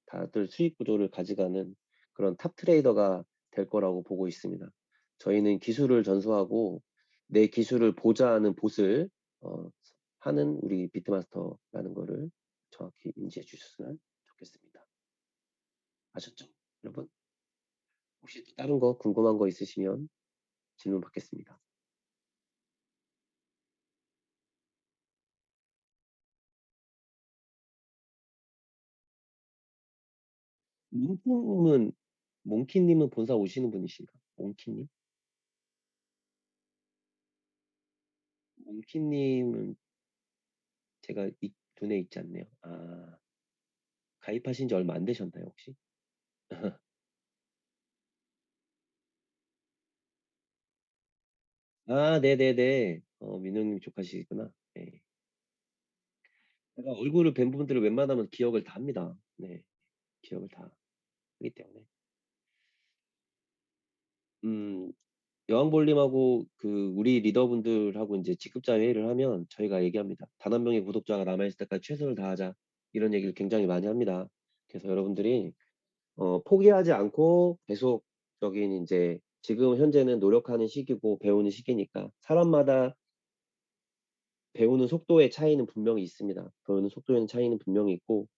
다들 수익 구조를 가져가는 그런 탑 트레이더가 될 거라고 보고 있습니다. 저희는 기술을 전수하고 내 기술을 보좌하는 봇을 어, 하는 우리 비트마스터라는 거를 정확히 인지해 주셨으면 좋겠습니다. 아셨죠? 여러분? 혹시 또 다른 거 궁금한 거 있으시면 질문 받겠습니다. 몽키님은 몽키님은 본사 오시는 분이신가? 몽키님? 몽키님은 제가 눈에 있지 않네요. 아, 가입하신 지 얼마 안 되셨나요, 혹시? 아, 네네네. 민호님 족하시구나. 네. 제가 얼굴을 뵌 분들을 웬만하면 기억을 다 합니다. 네, 기억을 다 하기 때문에. 음, 여왕볼림하고 그 우리 리더분들하고 이제 직급자 회의를 하면 저희가 얘기합니다. 단 한 명의 구독자가 남아있을 때까지 최선을 다하자. 이런 얘기를 굉장히 많이 합니다. 그래서 여러분들이 포기하지 않고 계속적인 이제 지금 현재는 노력하는 시기고 배우는 시기니까 사람마다 배우는 속도의 차이는 분명히 있습니다. 배우는 속도에는 차이는 분명히 있고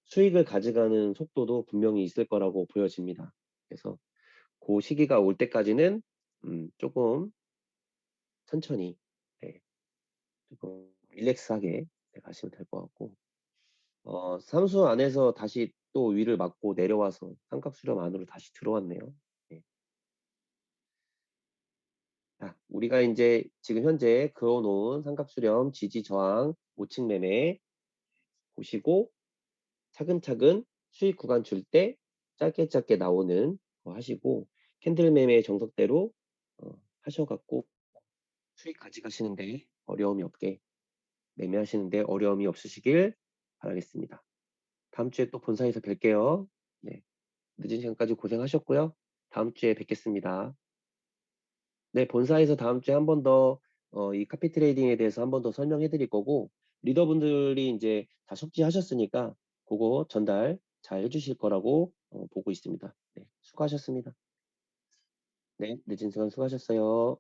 수익을 가져가는 속도도 분명히 있을 거라고 보여집니다. 그래서 그 시기가 올 때까지는 조금 천천히 네, 조금 릴렉스하게 네, 가시면 될 것 같고 삼수 안에서 다시 또 위를 맞고 내려와서 삼각 수렴 안으로 다시 들어왔네요. 네. 자, 우리가 이제 지금 현재 그어놓은 삼각수렴, 지지, 저항, 우측 매매 보시고 차근차근 수익 구간 줄 때 짧게 짧게 나오는 거 하시고 캔들 매매 정석대로 하셔갖고 수익 가져가시는데 어려움이 없게 매매하시는데 어려움이 없으시길 바라겠습니다. 다음 주에 또 본사에서 뵐게요. 네, 늦은 시간까지 고생하셨고요. 다음 주에 뵙겠습니다. 네, 본사에서 다음 주에 한 번 더, 이 카피 트레이딩에 대해서 한 번 더 설명해 드릴 거고, 리더분들이 이제 다 숙지하셨으니까, 그거 전달 잘 해주실 거라고 보고 있습니다. 네, 수고하셨습니다. 네, 늦은 시간 수고하셨어요.